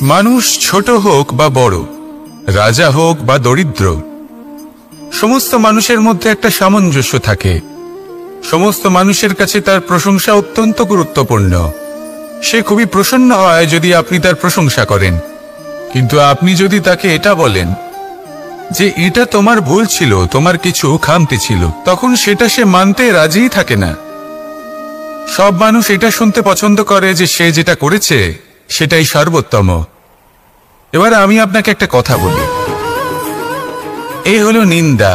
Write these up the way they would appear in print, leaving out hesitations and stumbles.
মানুষ ছোট হোক বা বড়, রাজা হোক বা দরিদ্র, সমস্ত মানুষের মধ্যে একটা সামঞ্জস্য থাকে। সমস্ত মানুষের কাছে তার প্রশংসা অত্যন্ত গুরুত্বপূর্ণ। সে খুবই প্রসন্ন হয় যদি আপনি তার প্রশংসা করেন, কিন্তু আপনি যদি তাকে এটা বলেন যে এটা তোমার ভুল ছিল, তোমার কিছু খামতি ছিল, তখন সেটা সে মানতে রাজিই থাকে না। সব মানুষ এটা শুনতে পছন্দ করে যে সে যেটা করেছে সেটাই সর্বোত্তম। এবার আমি আপনাকে একটা কথা বলি, এই হলো নিন্দা,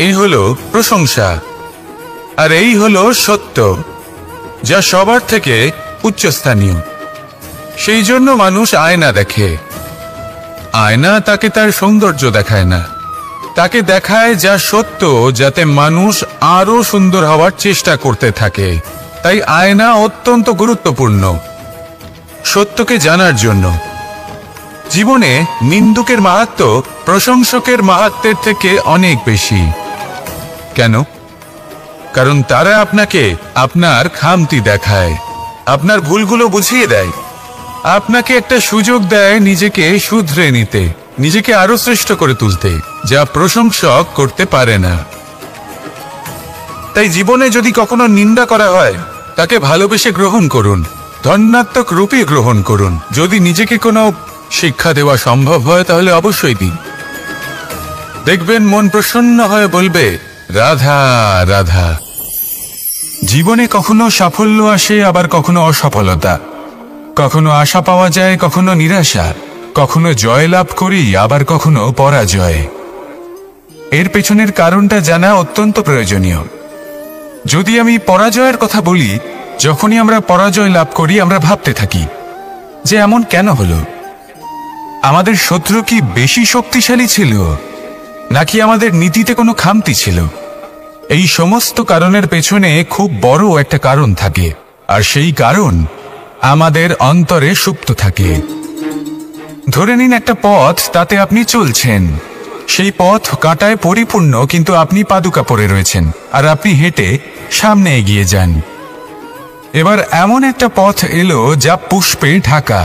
এই হলো প্রশংসা, আর এই হলো সত্য, যা সবার থেকে উচ্চস্থানীয়। সেই জন্য মানুষ আয়না দেখে। আয়না তাকে তার সৌন্দর্য দেখায় না, তাকে দেখায় যা সত্য, যাতে মানুষ আরো সুন্দর হওয়ার চেষ্টা করতে থাকে। তাই আয়না অত্যন্ত গুরুত্বপূর্ণ সত্যকে জানার জন্য। জীবনে নিন্দুকের মাহাত্ম্য প্রশংসকের মাহাত্ম্যের থেকে অনেক বেশি। কেন? কারণ তারা আপনাকে আপনার খামতি দেখায়, আপনার ভুলগুলো বুঝিয়ে দেয়, আপনাকে একটা সুযোগ দেয় নিজেকে শুধরে নিতে, নিজেকে আরো শ্রেষ্ঠ করে তুলতে, যা প্রশংসক করতে পারে না। তাই জীবনে যদি কখনো নিন্দা করা হয়, তাকে ভালোবেসে গ্রহণ করুন, ধন্যাত্মক রূপে গ্রহণ করুন। যদি নিজেকে কোনো শিক্ষা দেওয়া সম্ভব হয় তাহলে অবশ্যই দিন। দেখবেন মন প্রসন্ন হয়ে বলবে, রাধা রাধা। জীবনে কখনো সাফল্য আসে, আবার কখনো অসফলতা, কখনো আশা পাওয়া যায়, কখনো নিরাশা, কখনো জয় লাভ করি, আবার কখনো পরাজয়। এর পেছনের কারণটা জানা অত্যন্ত প্রয়োজনীয়। যদি আমি পরাজয়ের কথা বলি, যখনই আমরা পরাজয় লাভ করি আমরা ভাবতে থাকি যে এমন কেন হলো? আমাদের শত্রু কি বেশি শক্তিশালী ছিল, নাকি আমাদের নীতিতে কোনো খামতি ছিল? এই সমস্ত কারণের পেছনে খুব বড় একটা কারণ থাকে, আর সেই কারণ আমাদের অন্তরে সুপ্ত থাকে। ধরে নিন একটা পথ, তাতে আপনি চলছেন, সেই পথ কাঁটায় পরিপূর্ণ, কিন্তু আপনি পাদুকা পরে রয়েছেন আর আপনি হেঁটে সামনে এগিয়ে যান। এবার এমন একটা পথ এলো যা পুষ্পে ঢাকা,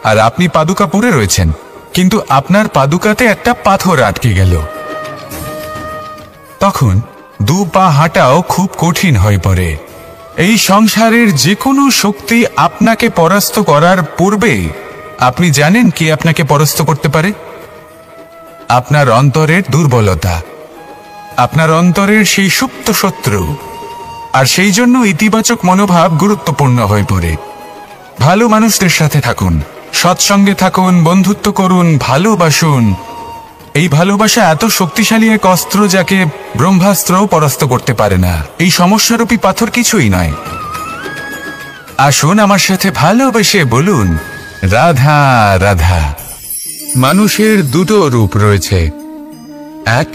আর আপনি পাদুকা পরে রয়েছেন, কিন্তু আপনার পাদুকাতে একটা পাথর আটকে গেল। তখন দু পা হাঁটাও খুব কঠিন হয়ে পড়ে। এই সংসারের যে কোনো শক্তি আপনাকে পরাস্ত করার পূর্বে আপনি জানেন কি আপনাকে পরাস্ত করতে পারে? আপনার অন্তরের দুর্বলতা, আপনার অন্তরের সেই সুপ্ত শত্রু। আর সেই জন্য ইতিবাচক মনোভাব গুরুত্বপূর্ণ হয়ে পড়ে। ভালো মানুষদের সাথে থাকুন, সৎসঙ্গে থাকুন, বন্ধুত্ব করুন, ভালোবাসুন। এই ভালোবাসা এত শক্তিশালী এক অস্ত্র যাকে ব্রহ্মাস্ত্রও পরাস্ত করতে পারে না। এই সমস্যারূপী পাথর কিছুই নয়। আসুন আমার সাথে ভালোবেসে বলুন, রাধা রাধা। মানুষের দুটো রূপ রয়েছে। এক,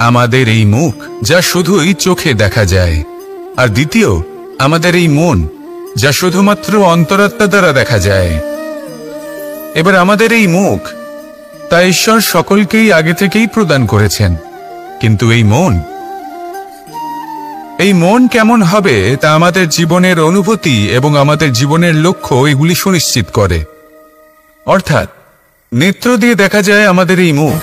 আমাদের এই মুখ, যা শুধুই চোখে দেখা যায়, আর দ্বিতীয় আমাদের এই মন, যা শুধুমাত্র অন্তরাত্মা দ্বারা দেখা যায়। এবার আমাদের এই মুখ, তা ঈশ্বর সকলকেই আগে থেকেই প্রদান করেছেন, কিন্তু এই মন কেমন হবে তা আমাদের জীবনের অনুভূতি এবং আমাদের জীবনের লক্ষ্য এগুলি সুনিশ্চিত করে। অর্থাৎ নেত্র দিয়ে দেখা যায় আমাদের এই মুখ,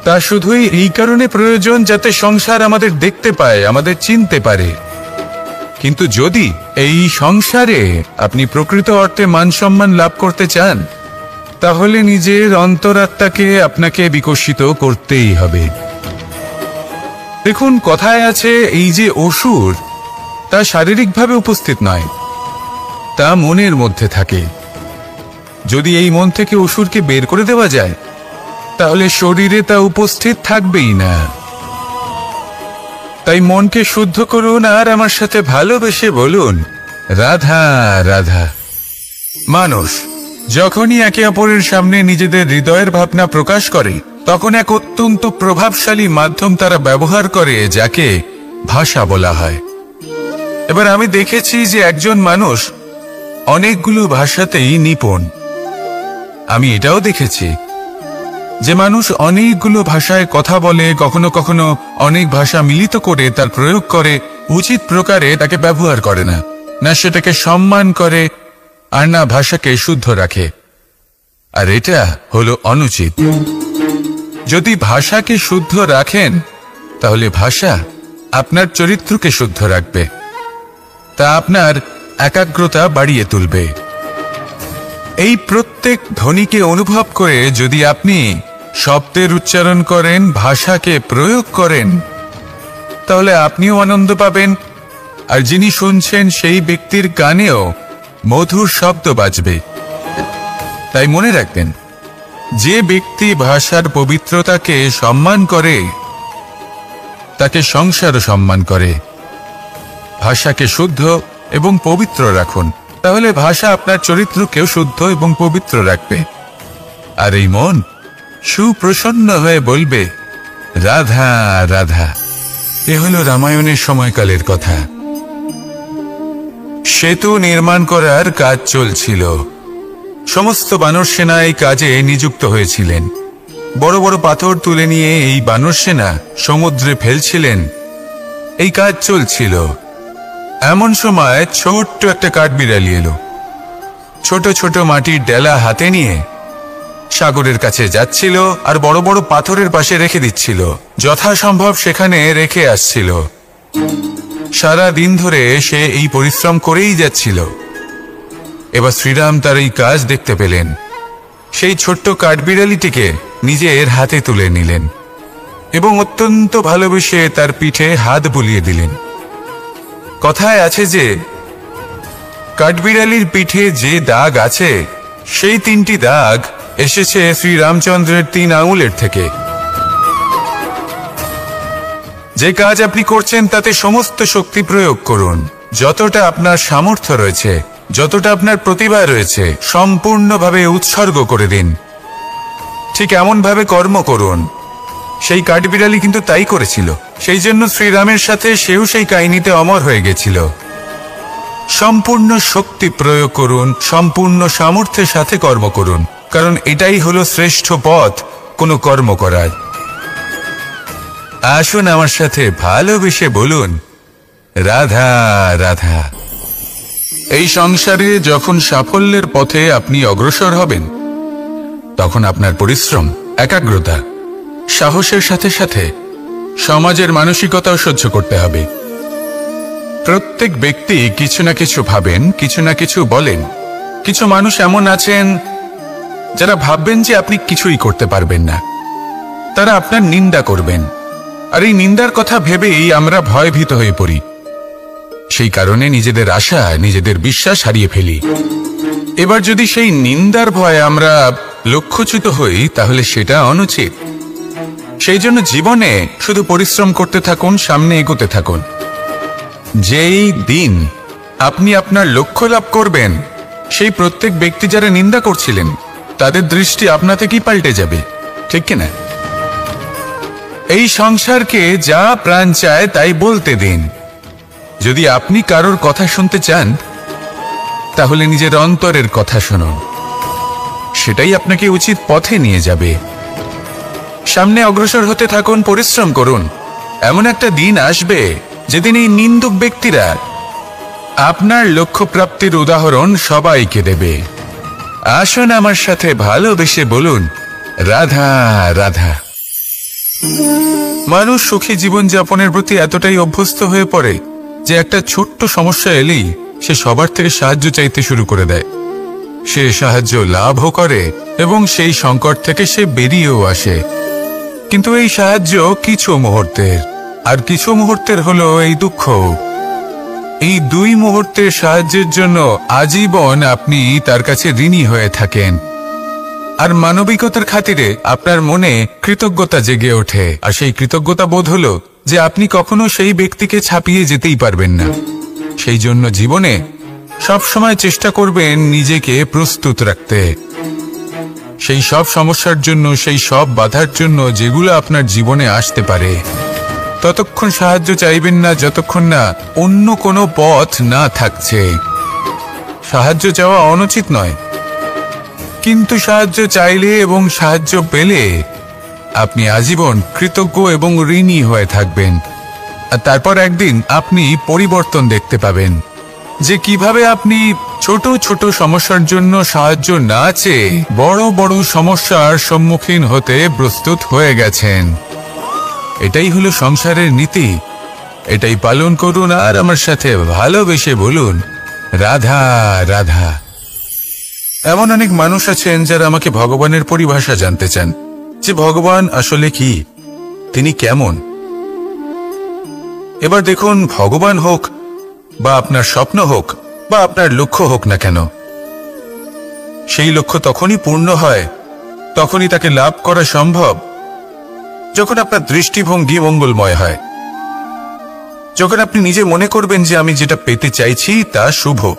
তা শুধুই এই কারণে প্রয়োজন যাতে সংসার আমাদের দেখতে পায়, আমাদের চিনতে পারে। কিন্তু যদি এই সংসারে আপনি প্রকৃত অর্থে মান সম্মান লাভ করতে চান, তাহলে নিজের অন্তরাত্মাকে আপনাকে বিকশিত করতেই হবে। দেখুন, কথায় আছে এই যে অসুর, তা শারীরিকভাবে উপস্থিত নয়, তা মনের মধ্যে থাকে। যদি এই মন থেকে অসুরকে বের করে দেওয়া যায়, তাহলে শরীরে তা উপস্থিত থাকবেই না। তাই মনকে শুদ্ধ করুন আর আমার সাথে ভালোবেসে বলুন, রাধা রাধা। মানুষ যখনই একে অপরের সামনে নিজেদের হৃদয়ের ভাবনা প্রকাশ করে, তখন এক অত্যন্ত প্রভাবশালী মাধ্যম তারা ব্যবহার করে, যাকে ভাষা বলা হয়। এবার আমি দেখেছি যে একজন মানুষ অনেকগুলো ভাষাতেই নিপুণ। আমি এটাও দেখেছি যে মানুষ অনেকগুলো ভাষায় কথা বলে, কখনো কখনো অনেক ভাষা মিলিত করে তার প্রয়োগ করে, উচিত প্রকারে তাকে ব্যবহার করে না, না সেটাকে সম্মান করে, আর না ভাষাকে শুদ্ধ রাখে। আর এটা হলো অনুচিত। যদি ভাষাকে শুদ্ধ রাখেন তাহলে ভাষা আপনার চরিত্রকে শুদ্ধ রাখবে, তা আপনার একাগ্রতা বাড়িয়ে তুলবে। এই প্রত্যেক ধ্বনিকে অনুভব করে যদি আপনি শব্দের উচ্চারণ করেন, ভাষাকে প্রয়োগ করেন, তাহলে আপনিও আনন্দ পাবেন, আর যিনি শুনছেন সেই ব্যক্তির কানেও মধুর শব্দ বাজবে। তাই মনে রাখবেন, যে ব্যক্তি ভাষার পবিত্রতাকে সম্মান করে তাকে সংসারও সম্মান করে। ভাষাকে শুদ্ধ এবং পবিত্র রাখুন, তাহলে ভাষা আপনার চরিত্রকেও শুদ্ধ এবং পবিত্র রাখবে। আর এই মন সুপ্রসন্ন হয়ে বলবে, রাধা রাধা। এ হলো রামায়ণের সময়কালের কথা। সেতু নির্মাণ করার কাজ চলছিল। সমস্ত বানর সেনা এই কাজে নিযুক্ত হয়েছিলেন। বড় বড় পাথর তুলে নিয়ে এই বানর সেনা সমুদ্রে ফেলছিলেন। এই কাজ চলছিল। এমন সময় ছোট্ট একটা কাঠবিড়ালি এলো। ছোট ছোট মাটির ডেলা হাতে নিয়ে সাগরের কাছে যাচ্ছিল আর বড় বড় পাথরের পাশে রেখে দিচ্ছিল, যথাসম্ভব সেখানে রেখে আসছিল। সারা দিন ধরে সে এই পরিশ্রম করেই যাচ্ছিল। এবার শ্রীরাম তার এই কাজ দেখতে পেলেন। সেই ছোট্ট কাঠবিড়ালিটিকে নিজের হাতে তুলে নিলেন এবং অত্যন্ত ভালোবেসে তার পিঠে হাত বুলিয়ে দিলেন। কথায় আছে যে কাঠবিড়ালির পিঠে যে দাগ আছে, সেই 3টি দাগ এসেছে শ্রীরামচন্দ্রের 3 আঙুলের থেকে। যে কাজ আপনি করছেন তাতে সমস্ত শক্তি প্রয়োগ করুন। যতটা আপনার সামর্থ্য রয়েছে, যতটা আপনার প্রতিভা রয়েছে, সম্পূর্ণভাবে উৎসর্গ করে দিন। ঠিক এমন ভাবে কর্ম করুন। সেই কাঠবিড়ালি কিন্তু তাই করেছিল। সেই জন্য শ্রীরামের সাথে সেও সেই কাহিনীতে অমর হয়ে গেছিল। সম্পূর্ণ শক্তি প্রয়োগ করুন, সম্পূর্ণ সামর্থ্যের সাথে কর্ম করুন, কারণ এটাই হলো শ্রেষ্ঠ পথ কোনো কর্ম করার। আসুন আমার সাথে ভালোবেসে বলুন, রাধা রাধা। এই সংসারে যখন সাফল্যের পথে আপনি অগ্রসর হবেন, তখন আপনার পরিশ্রম, একাগ্রতা, সাহসের সাথে সাথে সমাজের মানসিকতাও সহ্য করতে হবে। প্রত্যেক ব্যক্তি কিছু না কিছু ভাবেন, কিছু না কিছু বলেন। কিছু মানুষ এমন আছেন যারা ভাববেন যে আপনি কিছুই করতে পারবেন না। তারা আপনার নিন্দা করবেন, আর এই নিন্দার কথা ভেবেই আমরা ভয়ভীত হয়ে পড়ি। সেই কারণে নিজেদের আশা, নিজেদের বিশ্বাস হারিয়ে ফেলি। এবার যদি সেই নিন্দার ভয়ে আমরা লক্ষ্যচ্যুত হই, তাহলে সেটা অনুচিত। সেই জন্য জীবনে শুধু পরিশ্রম করতে থাকুন, সামনে এগোতে থাকুন। যেই দিন আপনি আপনার লক্ষ্য লাভ করবেন, সেই প্রত্যেক ব্যক্তি যারা নিন্দা করছিলেন তাদের দৃষ্টি আপনা থেকেই পাল্টে যাবে, ঠিক কিনা? এই সংসারকে যা প্রাণ চায় তাই বলতে দিন। যদি আপনি কারোর কথা শুনতে চান, তাহলে নিজের অন্তরের কথা শুনুন। সেটাই আপনাকে উচিত পথে নিয়ে যাবে। সামনে অগ্রসর হতে থাকুন, পরিশ্রম করুন। এমন একটা দিন আসবে যেদিন এই নিন্দুক ব্যক্তিরা আপনার লক্ষ্য প্রাপ্তির উদাহরণ সবাইকে দেবে। আসুন আমার সাথে ভালোবেসে বলুন, রাধা রাধা। মানুষ সুখী জীবনযাপনের প্রতি এতটাই অভ্যস্ত হয়ে পড়ে যে একটা ছোট্ট সমস্যা এলেই সে সবার থেকে সাহায্য চাইতে শুরু করে দেয়। সে সাহায্য লাভও করে এবং সেই সংকট থেকে সে বেরিয়েও আসে। কিন্তু এই সাহায্য কিছু মুহূর্তের, আর কিছু মুহূর্তের হলো এই দুঃখ। এই 2 মুহূর্তের সাহায্যের জন্য আজীবন আপনি তার কাছে ঋণী হয়ে থাকেন। আর মানবিকতার খাতিরে আপনার মনে কৃতজ্ঞতা জেগে ওঠে। আর সেই কৃতজ্ঞতা বোধ হলো যে আপনি কখনো সেই ব্যক্তিকে ছাপিয়ে যেতেই পারবেন না। সেই জন্য জীবনে সবসময় চেষ্টা করবেন নিজেকে প্রস্তুত রাখতে সেই সব সমস্যার জন্য, সেই সব বাধার জন্য যেগুলো আপনার জীবনে আসতে পারে। ততক্ষণ সাহায্য চাইবেন না যতক্ষণ না অন্য কোনো পথ না থাকছে। সাহায্য চাওয়া অনুচিত নয়, কিন্তু সাহায্য চাইলে এবং সাহায্য পেলে আপনি আজীবন কৃতজ্ঞ এবং ঋণী হয়ে থাকবেন। আর তারপর একদিন আপনি পরিবর্তন দেখতে পাবেন। যে কিভাবে আপনি ছোট ছোট সমস্যার জন্য সাহায্য না চেয়ে বড় বড় সমস্যার সম্মুখীন হতে প্রস্তুত হয়ে গেছেন। এটাই হলো সংসারের নীতি। এটাই পালন করুন আর আমার সাথে ভালোবেসে বলুন, রাধা রাধা। এমন অনেক মানুষ আছেন যারা আমাকে ভগবানের পরিভাষা জানতে চান, যে ভগবান আসলে কি, তিনি কেমন। এবার দেখুন, ভগবান হোক বা আপনার স্বপ্ন হোক বা আপনার লক্ষ্য হোক না কেন, সেই লক্ষ্য তখনই পূর্ণ হয়, তখনই তাকে লাভ করা সম্ভব যখন আপনার দৃষ্টিভঙ্গি মঙ্গলময় হয়, যখন আপনি নিজে মনে করবেন যে আমি যেটা পেতে চাইছি তা শুভ।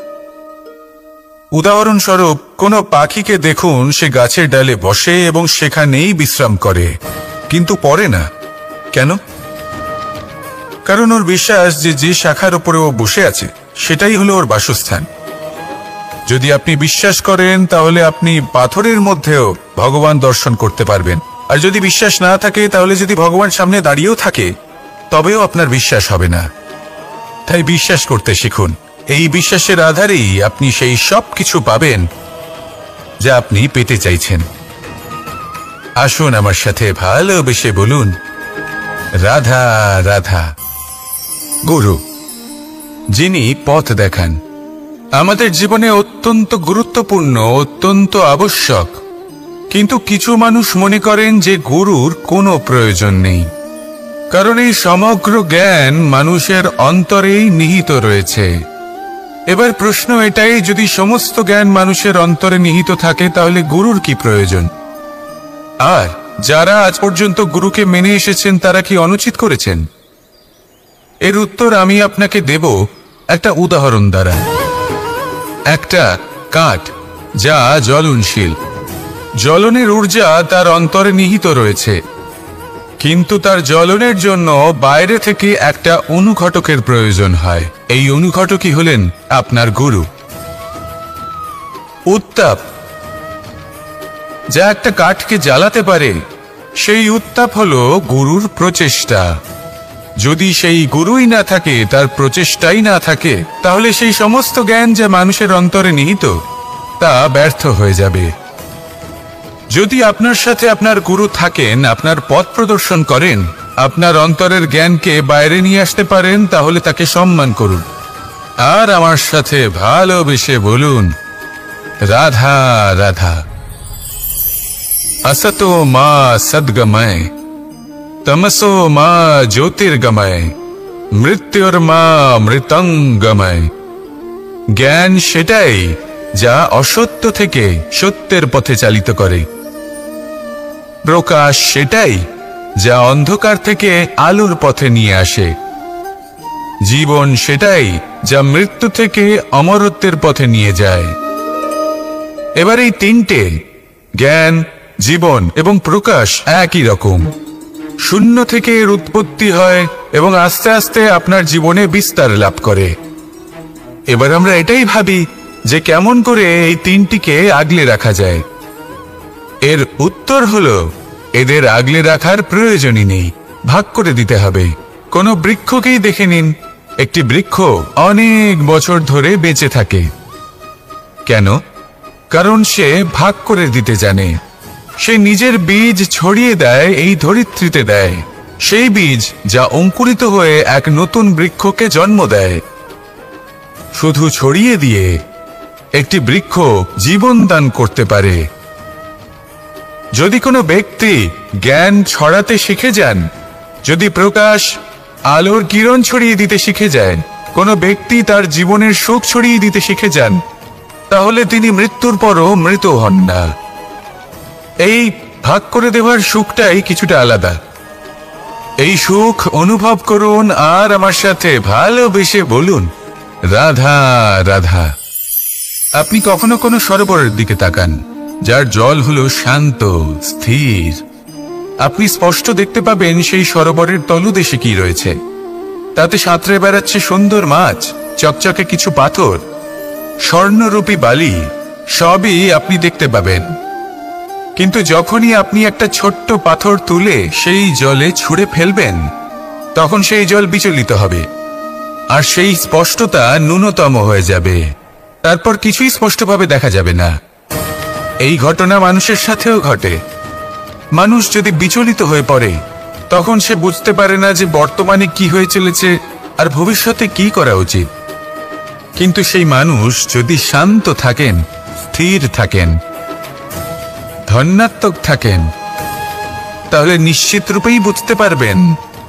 উদাহরণস্বরূপ, কোনো পাখিকে দেখুন, সে গাছের ডালে বসে এবং সেখানেই বিশ্রাম করে, কিন্তু পড়ে না। কেন? কারণ ওর বিশ্বাস যে যে শাখার উপরে ও বসে আছে সেটাই হলো ওর বাসস্থান। যদি আপনি বিশ্বাস করেন তাহলে আপনি পাথরের মধ্যেও ভগবান দর্শন করতে পারবেন। আর যদি বিশ্বাস না থাকে, তাহলে যদি ভগবান সামনে দাঁড়িয়েও থাকে তবেও আপনার বিশ্বাস হবে না। তাই বিশ্বাস করতে শিখুন। এই বিশ্বাসের আধারেই আপনি সেই সব কিছু পাবেন যা আপনি পেতে চাইছেন। আসুন আমার সাথে ভালোবেসে বলুন, রাধা রাধা। গুরু, যিনি পথ দেখান, আমাদের জীবনে অত্যন্ত গুরুত্বপূর্ণ, অত্যন্ত আবশ্যক। কিন্তু কিছু মানুষ মনে করেন যে গুরুর কোনো প্রয়োজন নেই, কারণ এই সমগ্র জ্ঞান মানুষের অন্তরেই নিহিত রয়েছে। এবার প্রশ্ন এটাই, যদি সমস্ত জ্ঞান মানুষের অন্তরে নিহিত থাকে তাহলে গুরুর কি প্রয়োজন? আর যারা আজ পর্যন্ত গুরুকে মেনে এসেছেন তারা কি অনুচিত করেছেন? এর উত্তর আমি আপনাকে দেব একটা উদাহরণ দ্বারা। একটা কাঠ যা জ্বলনশীল, জ্বলনের ঊর্জা তার অন্তরে নিহিত রয়েছে, কিন্তু তার জ্বলনের জন্য বাইরে থেকে একটা অনুঘটকের প্রয়োজন হয়। এই অনুঘটকই হলেন আপনার গুরু। উত্তাপ যা একটা কাঠকে জ্বালাতে পারে, সেই উত্তাপ হলো গুরুর প্রচেষ্টা। যদি সেই গুরুই না থাকে, তার প্রচেষ্টাই না থাকে, তাহলে সেই সমস্ত জ্ঞান যা মানুষের অন্তরে নিহিত তা ব্যর্থ হয়ে যাবে। যদি আপনার সাথে আপনার গুরু থাকেন, আপনার পথ প্রদর্শন করেন, আপনার অন্তরের জ্ঞানকে বাইরে নিয়ে আসতে পারেন, তাহলে তাকে সম্মান করুন আর আমার সাথে ভালোবেসে বলুন, রাধা রাধা। असतो मा सद्गमय, तमसो मा ज्योतिर्गमय, मृत्युर्मा मृतंगमय। জ্ঞান সেটাই যা অসত্য থেকে সত্যের পথে চালিত করে। প্রকাশ সেটাই যা অন্ধকার থেকে আলোর পথে নিয়ে আসে। জীবন সেটাই যা মৃত্যু থেকে অমরত্বের পথে নিয়ে যায়। এবার এই তিনটে, জ্ঞান, জীবন এবং প্রকাশ, একই রকম। শূন্য থেকে এর উৎপত্তি হয় এবং আস্তে আস্তে আপনার জীবনে বিস্তার লাভ করে। এবার আমরা এটাই ভাবি যে কেমন করে এই তিনটিকে আগলে রাখা যায়। এর উত্তর হলো, এদের আগলে রাখার প্রয়োজনই নেই, ভাগ করে দিতে হবে। কোনো বৃক্ষকেই দেখে নিন, একটি বৃক্ষ অনেক বছর ধরে বেঁচে থাকে। কেন? কারণ সে ভাগ করে দিতে জানে। সে নিজের বীজ ছড়িয়ে দেয়, এই ধরিত্রীতে দেয়, সেই বীজ যা অঙ্কুরিত হয়ে এক নতুন বৃক্ষকে জন্ম দেয়। শুধু ছড়িয়ে দিয়ে একটি বৃক্ষ জীবন দান করতে পারে। যদি কোনো ব্যক্তি জ্ঞান ছড়াতে শিখে যান, যদি প্রকাশ, আলোর কিরণ ছড়িয়ে দিতে শিখে যায়, কোনো ব্যক্তি তার জীবনের সুখ ছড়িয়ে দিতে শিখে যান, তাহলে তিনি মৃত্যুর পরও মৃত হন না। এই ভাগ করে দেওয়ার সুখটাই কিছুটা আলাদা। এই সুখ অনুভব করুন আর আমার সাথে ভালোবেসে বলুন, রাধা রাধা। আপনি কখনো কোনো সরোবরের দিকে তাকান, যার জল হলো শান্ত, স্থির। আপনি স্পষ্ট দেখতে পাবেন সেই সরোবরের তলদেশে কি রয়েছে। তাতে সাঁতরে বেড়াচ্ছে সুন্দর মাছ, চকচকে কিছু পাথর, স্বর্ণরূপী বালি, সবই আপনি দেখতে পাবেন। কিন্তু যখনই আপনি একটা ছোট্ট পাথর তুলে সেই জলে ছুঁড়ে ফেলবেন, তখন সেই জল বিচলিত হবে। আর সেই স্পষ্টতা ন্যূনতম হয়ে যাবে। তারপর কিছুই স্পষ্টভাবে দেখা যাবে না। এই ঘটনা মানুষের সাথেও ঘটে। মানুষ যদি বিচলিত হয়ে পড়ে, তখন সে বুঝতে পারে না যে বর্তমানে কি হয়ে চলেছে আর ভবিষ্যতে কি করা উচিত। কিন্তু সেই মানুষ যদি শান্ত থাকেন, স্থির থাকেন, ধন্যাত্মক থাকেন, তাহলে নিশ্চিত রূপেই বুঝতে পারবেন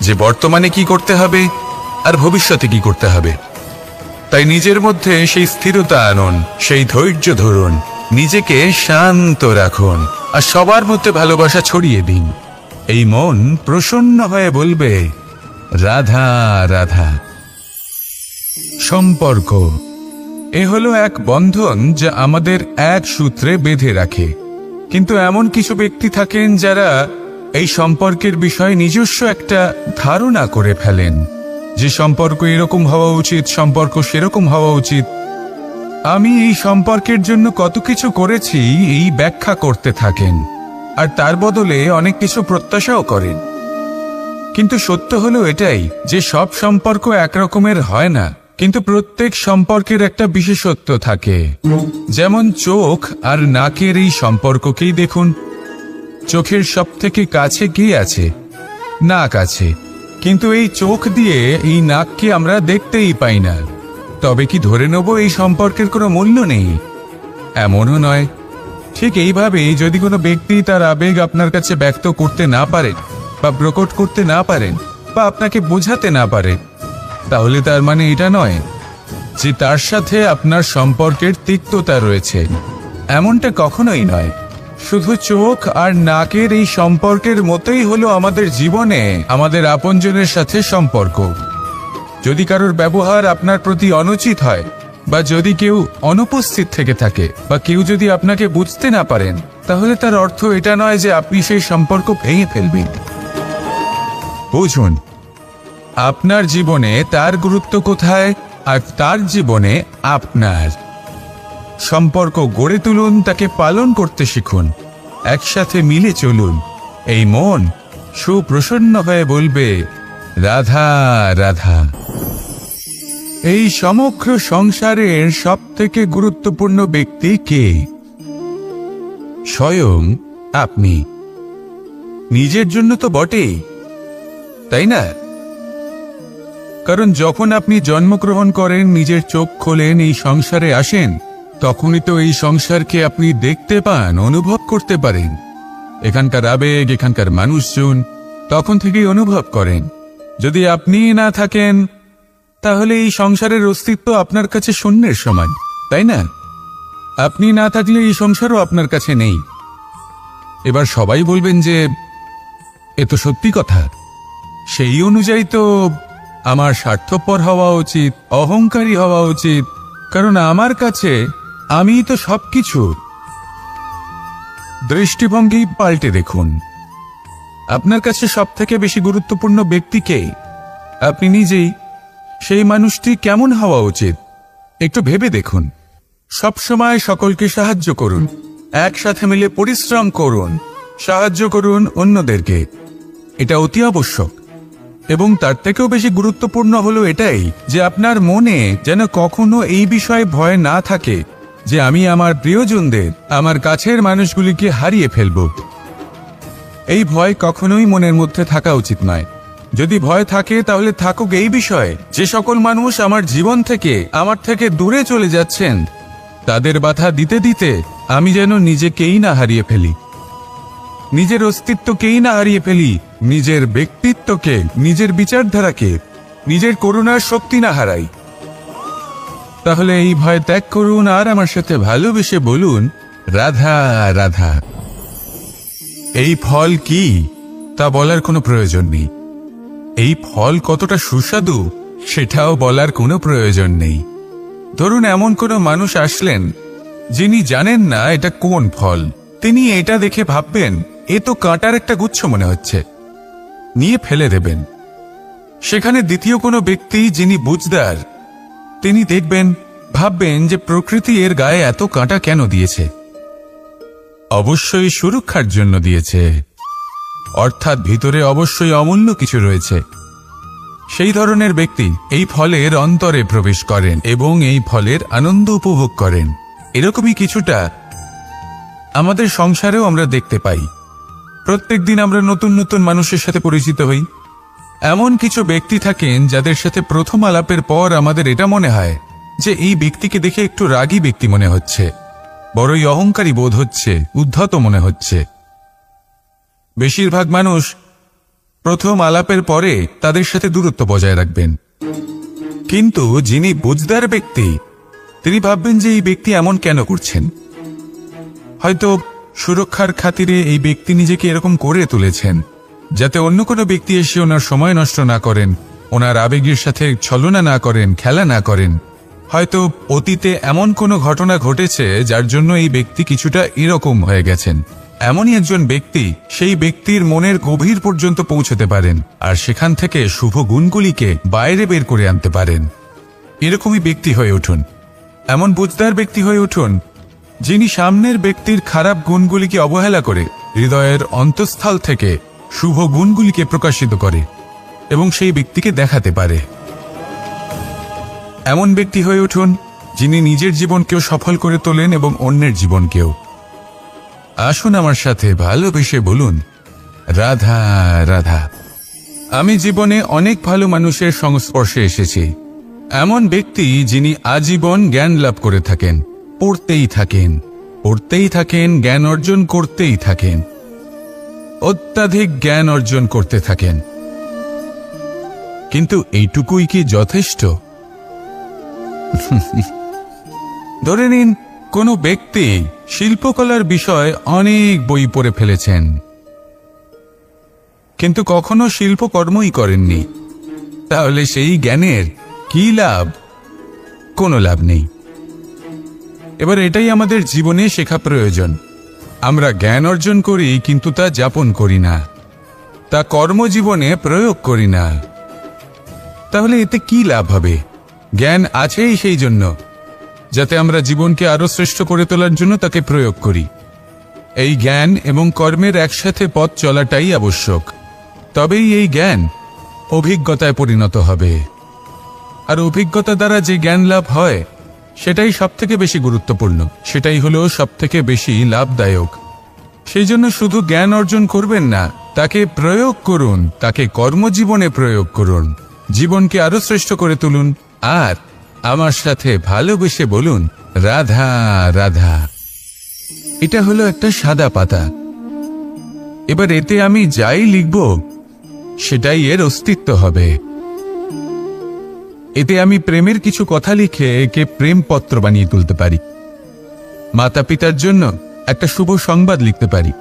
যে বর্তমানে কি করতে হবে আর ভবিষ্যতে কি করতে হবে। তাই নিজের মধ্যে সেই স্থিরতা আনুন, সেই ধৈর্য ধরুন, নিজেকে শান্ত রাখুন আর সবার মধ্যে ভালোবাসা ছড়িয়ে দিন। এই মন প্রসন্ন হয়ে বলবে, রাধা রাধা। সম্পর্ক এ হলো এক বন্ধন যা আমাদের এক সূত্রে বেঁধে রাখে। কিন্তু এমন কিছু ব্যক্তি থাকেন যারা এই সম্পর্কের বিষয়ে নিজস্ব একটা ধারণা করে ফেলেন যে সম্পর্ক এরকম হওয়া উচিত, সম্পর্ক সেরকম হওয়া উচিত। আমি এই সম্পর্কের জন্য কত কিছু করেছি এই ব্যাখ্যা করতে থাকেন আর তার বদলে অনেক কিছু প্রত্যাশাও করেন। কিন্তু সত্য হলো এটাই যে সব সম্পর্ক একরকমের হয় না, কিন্তু প্রত্যেক সম্পর্কের একটা বিশেষত্ব থাকে। যেমন চোখ আর নাকের এই সম্পর্ককেই দেখুন। চোখের সব থেকে কাছে কে আছে? নাক আছে। কিন্তু এই চোখ দিয়ে এই নাককে আমরা দেখতেই পাই না। তবে কি ধরে নেব এই সম্পর্কের কোনো মূল্য নেই? এমনও নয়। ঠিক এইভাবেই যদি কোনো ব্যক্তি তার আবেগ আপনার কাছে ব্যক্ত করতে না পারেন বা প্রকট করতে না পারেন বা আপনাকে বোঝাতে না পারে, তাহলে তার মানে এটা নয় যে তার সাথে আপনার সম্পর্কের তিক্ততা রয়েছে। এমনটা কখনোই নয়। শুধু চোখ আর নাকের এই সম্পর্কের মতোই হলো আমাদের জীবনে আমাদের আপনজনের সাথে সম্পর্ক। যদি কারোর ব্যবহার আপনার প্রতি অনুচিত হয় বা যদি কেউ অনুপস্থিত থেকে থাকে বা কেউ যদি আপনাকে বুঝতে না পারেন, তাহলে তার অর্থ এটা নয় যে আপনি সেই সম্পর্ক ভেঙে ফেলবেন। বুঝুন, আপনার জীবনে তার গুরুত্ব কোথায় আর তার জীবনে আপনার। সম্পর্ক গড়ে তুলুন, তাকে পালন করতে শিখুন, একসাথে মিলে চলুন। এই মন সুপ্রসন্ন হয়ে বলবে, রাধা রাধা। এই সমগ্র সংসারের সব থেকে গুরুত্বপূর্ণ ব্যক্তি কে? স্বয়ং আপনি। নিজের জন্য তো বটেই, তাই না? কারণ যখন আপনি জন্মগ্রহণ করেন, নিজের চোখ খোলেন, এই সংসারে আসেন, তখনই তো এই সংসারকে আপনি দেখতে পান, অনুভব করতে পারেন। এখানকার আবেগ, এখানকার মানুষজন তখন থেকেই অনুভব করেন। যদি আপনি না থাকেন, তাহলে এই সংসারের অস্তিত্ব আপনার কাছে শূন্যের সমান, তাই না? আপনি না থাকলে এই সংসারও আপনার কাছে নেই। এবার সবাই বলবেন যে এ তো সত্যি কথা। সেই অনুযায়ী তো আমার স্বার্থপর হওয়া উচিত, অহংকারী হওয়া উচিত, কারণ আমার কাছে আমিই তো সবকিছু। দৃষ্টিভঙ্গি পাল্টে দেখুন। আপনার কাছে সব থেকে বেশি গুরুত্বপূর্ণ ব্যক্তি কে? আপনি নিজেই। সেই মানুষটি কেমন হওয়া উচিত একটু ভেবে দেখুন। সবসময় সকলকে সাহায্য করুন, একসাথে মিলে পরিশ্রম করুন, সাহায্য করুন অন্যদেরকে। এটা অতি আবশ্যক। এবং তার থেকেও বেশি গুরুত্বপূর্ণ হলো এটাই যে আপনার মনে যেন কখনো এই বিষয়ে ভয় না থাকে যে আমি আমার প্রিয়জনদের, আমার কাছের মানুষগুলিকে হারিয়ে ফেলব। এই ভয় কখনোই মনের মধ্যে থাকা উচিত নয়। যদি ভয় থাকে তাহলে থাকুক এই বিষয়ে যে সকল মানুষ আমার জীবন থেকে, আমার থেকে দূরে চলে যাচ্ছেন, তাদের বাধা দিতে দিতে আমি যেন নিজেকেই না হারিয়ে ফেলি, নিজের অস্তিত্বকেই না হারিয়ে ফেলি, নিজের ব্যক্তিত্বকে, নিজের বিচারধারাকে, নিজের করুণার শক্তি না হারাই। তাহলে এই ভয় ত্যাগ করুন আর আমার সাথে ভালোবেসে বলুন, রাধা রাধা। এই ফল কি তা বলার কোনো প্রয়োজন নেই। এই ফল কতটা সুস্বাদু সেটাও বলার কোনো প্রয়োজন নেই। ধরুন এমন কোনো মানুষ আসলেন যিনি জানেন না এটা কোন ফল। তিনি এটা দেখে ভাববেন এ তো কাঁটার একটা গুচ্ছ মনে হচ্ছে, নিয়ে ফেলে দেবেন। সেখানে দ্বিতীয় কোনো ব্যক্তি যিনি বুঝদার, তিনি দেখবেন, ভাববেন যে প্রকৃতি এর গায়ে এত কাঁটা কেন দিয়েছে? অবশ্যই সুরক্ষার জন্য দিয়েছে, অর্থাৎ ভিতরে অবশ্যই অমূল্য কিছু রয়েছে। সেই ধরনের ব্যক্তি এই ফলের অন্তরে প্রবেশ করেন এবং এই ফলের আনন্দ উপভোগ করেন। এরকমই কিছুটা আমাদের সংসারেও আমরা দেখতে পাই। প্রত্যেক দিন আমরা নতুন নতুন মানুষের সাথে পরিচিত হই। এমন কিছু ব্যক্তি থাকেন যাদের সাথে প্রথম আলাপের পর আমাদের এটা মনে হয় যে এই ব্যক্তিকে দেখে একটু রাগী ব্যক্তি মনে হচ্ছে, বড়ই অহংকারী বোধ হচ্ছে, উদ্ধত মনে হচ্ছে। বেশিরভাগ মানুষ প্রথম আলাপের পরে তাদের সাথে দূরত্ব বজায় রাখবেন, কিন্তু যিনি বুঝদার ব্যক্তি তিনি ভাববেন যে এই ব্যক্তি এমন কেন করছেন। হয়তো সুরক্ষার খাতিরে এই ব্যক্তি নিজেকে এরকম করে তুলেছেন যাতে অন্য কোনো ব্যক্তি এসে ওনার সময় নষ্ট না করেন, ওনার আবেগের সাথে ছলনা না করেন, খেলা না করেন। হয়তো অতীতে এমন কোনো ঘটনা ঘটেছে যার জন্য এই ব্যক্তি কিছুটা এরকম হয়ে গেছেন। এমনই একজন ব্যক্তি সেই ব্যক্তির মনের গভীর পর্যন্ত পৌঁছতে পারেন আর সেখান থেকে শুভ গুণগুলিকে বাইরে বের করে আনতে পারেন। এরকমই ব্যক্তি হয়ে উঠুন, এমন বুঝদার ব্যক্তি হয়ে উঠুন যিনি সামনের ব্যক্তির খারাপ গুণগুলিকে অবহেলা করে হৃদয়ের অন্তঃস্থল থেকে শুভ গুণগুলিকে প্রকাশিত করে এবং সেই ব্যক্তিকে দেখাতে পারে। এমন ব্যক্তি হয়ে উঠুন যিনি নিজের জীবনকেও সফল করে তোলেন এবং অন্যের জীবনকেও। আসুন আমার সাথে ভালোবেসে বলুন, রাধা রাধা। আমি জীবনে অনেক ভালো মানুষের সংস্পর্শে এসেছি। এমন ব্যক্তি যিনি আজীবন জ্ঞান লাভ করে থাকেন, পড়তেই থাকেন, পড়তেই থাকেন, জ্ঞান অর্জন করতেই থাকেন, অত্যাধিক জ্ঞান অর্জন করতে থাকেন। কিন্তু এইটুকুই কি যথেষ্ট? ধরে নিন কোনো ব্যক্তি শিল্পকলার বিষয়ে অনেক বই পড়ে ফেলেছেন, কিন্তু কখনো শিল্পকর্মই করেননি। তাহলে সেই জ্ঞানের কি লাভ? কোনো লাভ নেই। এবার এটাই আমাদের জীবনে শেখা প্রয়োজন। আমরা জ্ঞান অর্জন করি কিন্তু তা যাপন করি না, তা কর্মজীবনে প্রয়োগ করি না। তাহলে এতে কি লাভ হবে? জ্ঞান আছেই সেই জন্য যাতে আমরা জীবনকে আরো শ্রেষ্ঠ করে তোলার জন্য তাকে প্রয়োগ করি। এই জ্ঞান এবং কর্মের একসাথে পথ চলাটাই আবশ্যক। তবেই এই জ্ঞান অভিজ্ঞতায় পরিণত হবে, আর অভিজ্ঞতা দ্বারা যে জ্ঞান লাভ হয় সেটাই সবথেকে বেশি গুরুত্বপূর্ণ, সেটাই হলো সবথেকে বেশি লাভদায়ক। সেই জন্য শুধু জ্ঞান অর্জন করবেন না, তাকে প্রয়োগ করুন, তাকে কর্মজীবনে প্রয়োগ করুন, জীবনকে আরো শ্রেষ্ঠ করে তুলুন। আর আমার সাথে ভালোবেসে বলুন, রাধা রাধা। এটা হলো একটা সাদা পাতা। এবার এতে আমি যাই লিখব সেটাই এর অস্তিত্ব হবে। এতে আমি প্রেমের কিছু কথা লিখে একে প্রেমপত্র বানিয়ে তুলতে পারি। মাতা পিতার জন্য একটা শুভ সংবাদ লিখতে পারি।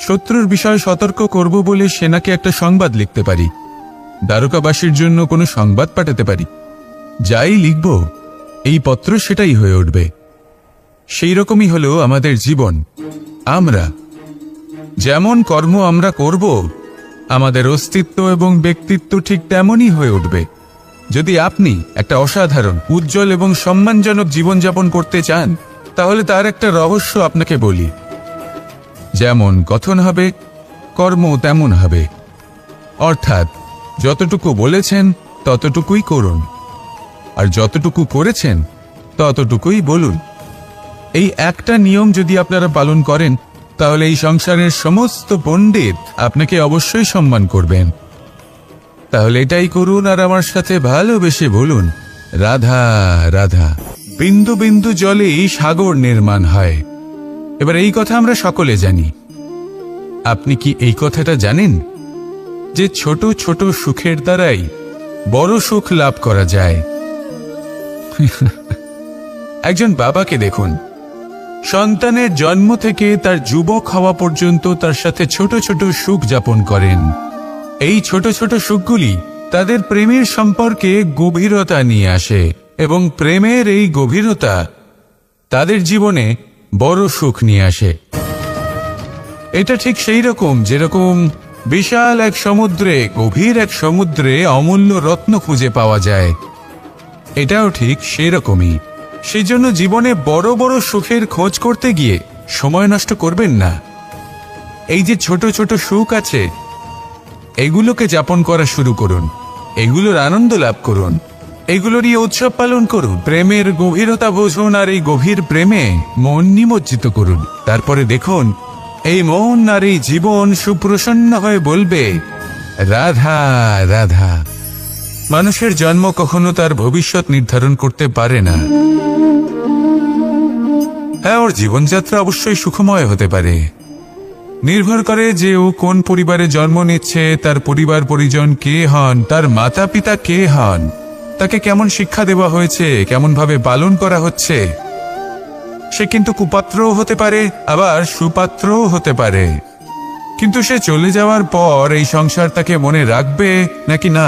শত্রুর বিষয়ে সতর্ক করব বলে সেনাকে একটা সংবাদ লিখতে পারি। দ্বারকাবাসীর জন্য কোনো সংবাদ পাঠাতে পারি। যাই লিখব এই পত্র সেটাই হয়ে উঠবে। সেই রকমই হলো আমাদের জীবন। আমরা যেমন কর্ম আমরা করব, আমাদের অস্তিত্ব এবং ব্যক্তিত্ব ঠিক তেমনই হয়ে উঠবে। যদি আপনি একটা অসাধারণ, উজ্জ্বল এবং সম্মানজনক জীবনযাপন করতে চান, তাহলে তার একটা রহস্য আপনাকে বলি। যেমন কথন হবে, কর্ম তেমন হবে। অর্থাৎ যতটুকু বলেছেন ততটুকুই করুন, আর যতটুকু করেছেন ততটুকুই বলুন। এই একটা নিয়ম যদি আপনারা পালন করেন, তাহলে এই সংসারের সমস্ত পণ্ডিত আপনাকে অবশ্যই সম্মান করবেন। তাহলে এটাই করুন আর আমার সাথে ভালোবেসে বলুন, রাধা রাধা। বিন্দু বিন্দু জলেই সাগর নির্মাণ হয়। এবার এই কথা আমরা সকলে জানি। আপনি কি এই কথাটা জানেন যে ছোট ছোট সুখের দ্বারাই বড় সুখ লাভ করা যায়? একজন বাবাকে দেখুন, সন্তানের জন্ম থেকে তার যুবক হওয়া পর্যন্ত তার সাথে ছোট ছোট সুখ যাপন করেন। এই ছোট ছোট সুখগুলি তাদের প্রেমের সম্পর্কে গভীরতা নিয়ে আসে এবং প্রেমের এই গভীরতা তাদের জীবনে বড় সুখ নিয়ে আসে। এটা ঠিক সেই রকম যেরকম বিশাল এক সমুদ্রে, গভীর এক সমুদ্রে অমূল্য রত্ন খুঁজে পাওয়া যায়। এটাও ঠিক সেরকমই। সেই জন্য জীবনে বড় বড় সুখের খোঁজ করতে গিয়ে সময় নষ্ট করবেন না। এই যে ছোট ছোট সুখ আছে, এগুলোকে যাপন করা শুরু করুন। এগুলোর আনন্দ লাভ করুন, এগুলো নিয়ে উৎসব পালন করুন, প্রেমের গভীরতা বুঝুন, আর এই গভীর প্রেমে মন নিমজ্জিত করুন। তারপরে দেখুন এই মন আর এই জীবন সুপ্রসন্ন হয়ে বলবে, রাধা রাধা। মানুষের জন্ম কখনো তার ভবিষ্যৎ নির্ধারণ করতে পারে না। হ্যাঁ, ওর জীবনযাত্রা অবশ্যই সুখময় হতে পারে, নির্ভর করে যে ও কোন পরিবারে জন্ম নিচ্ছে, তার পরিবার পরিজন কে হন, তার মাতা পিতা কে হন, তাকে কেমন শিক্ষা দেওয়া হয়েছে, কেমন ভাবে পালন করা হচ্ছে। সে কিন্তু কুপাত্রও হতে পারে, আবার সুপাত্রও হতে পারে। কিন্তু সে চলে যাওয়ার পর এই সংসার তাকে মনে রাখবে নাকি না,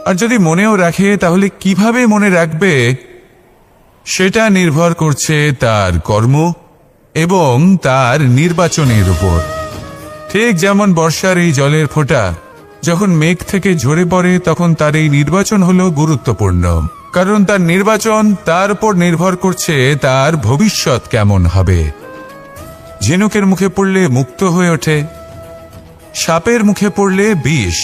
আর যদি মনেও রাখে তাহলে কিভাবে মনে রাখবে, সেটা নির্ভর করছে তার কর্ম এবং তার নির্বাচনের উপর। ঠিক যেমন বর্ষার এই জলের ফোঁটা যখন মেঘ থেকে ঝরে পড়ে, তখন তার এই নির্বাচন হলো গুরুত্বপূর্ণ, কারণ তার নির্বাচন তার উপর নির্ভর করছে তার ভবিষ্যৎ কেমন হবে। ঝিনুকের মুখে পড়লে মুক্ত হয়ে ওঠে, সাপের মুখে পড়লে বিষ,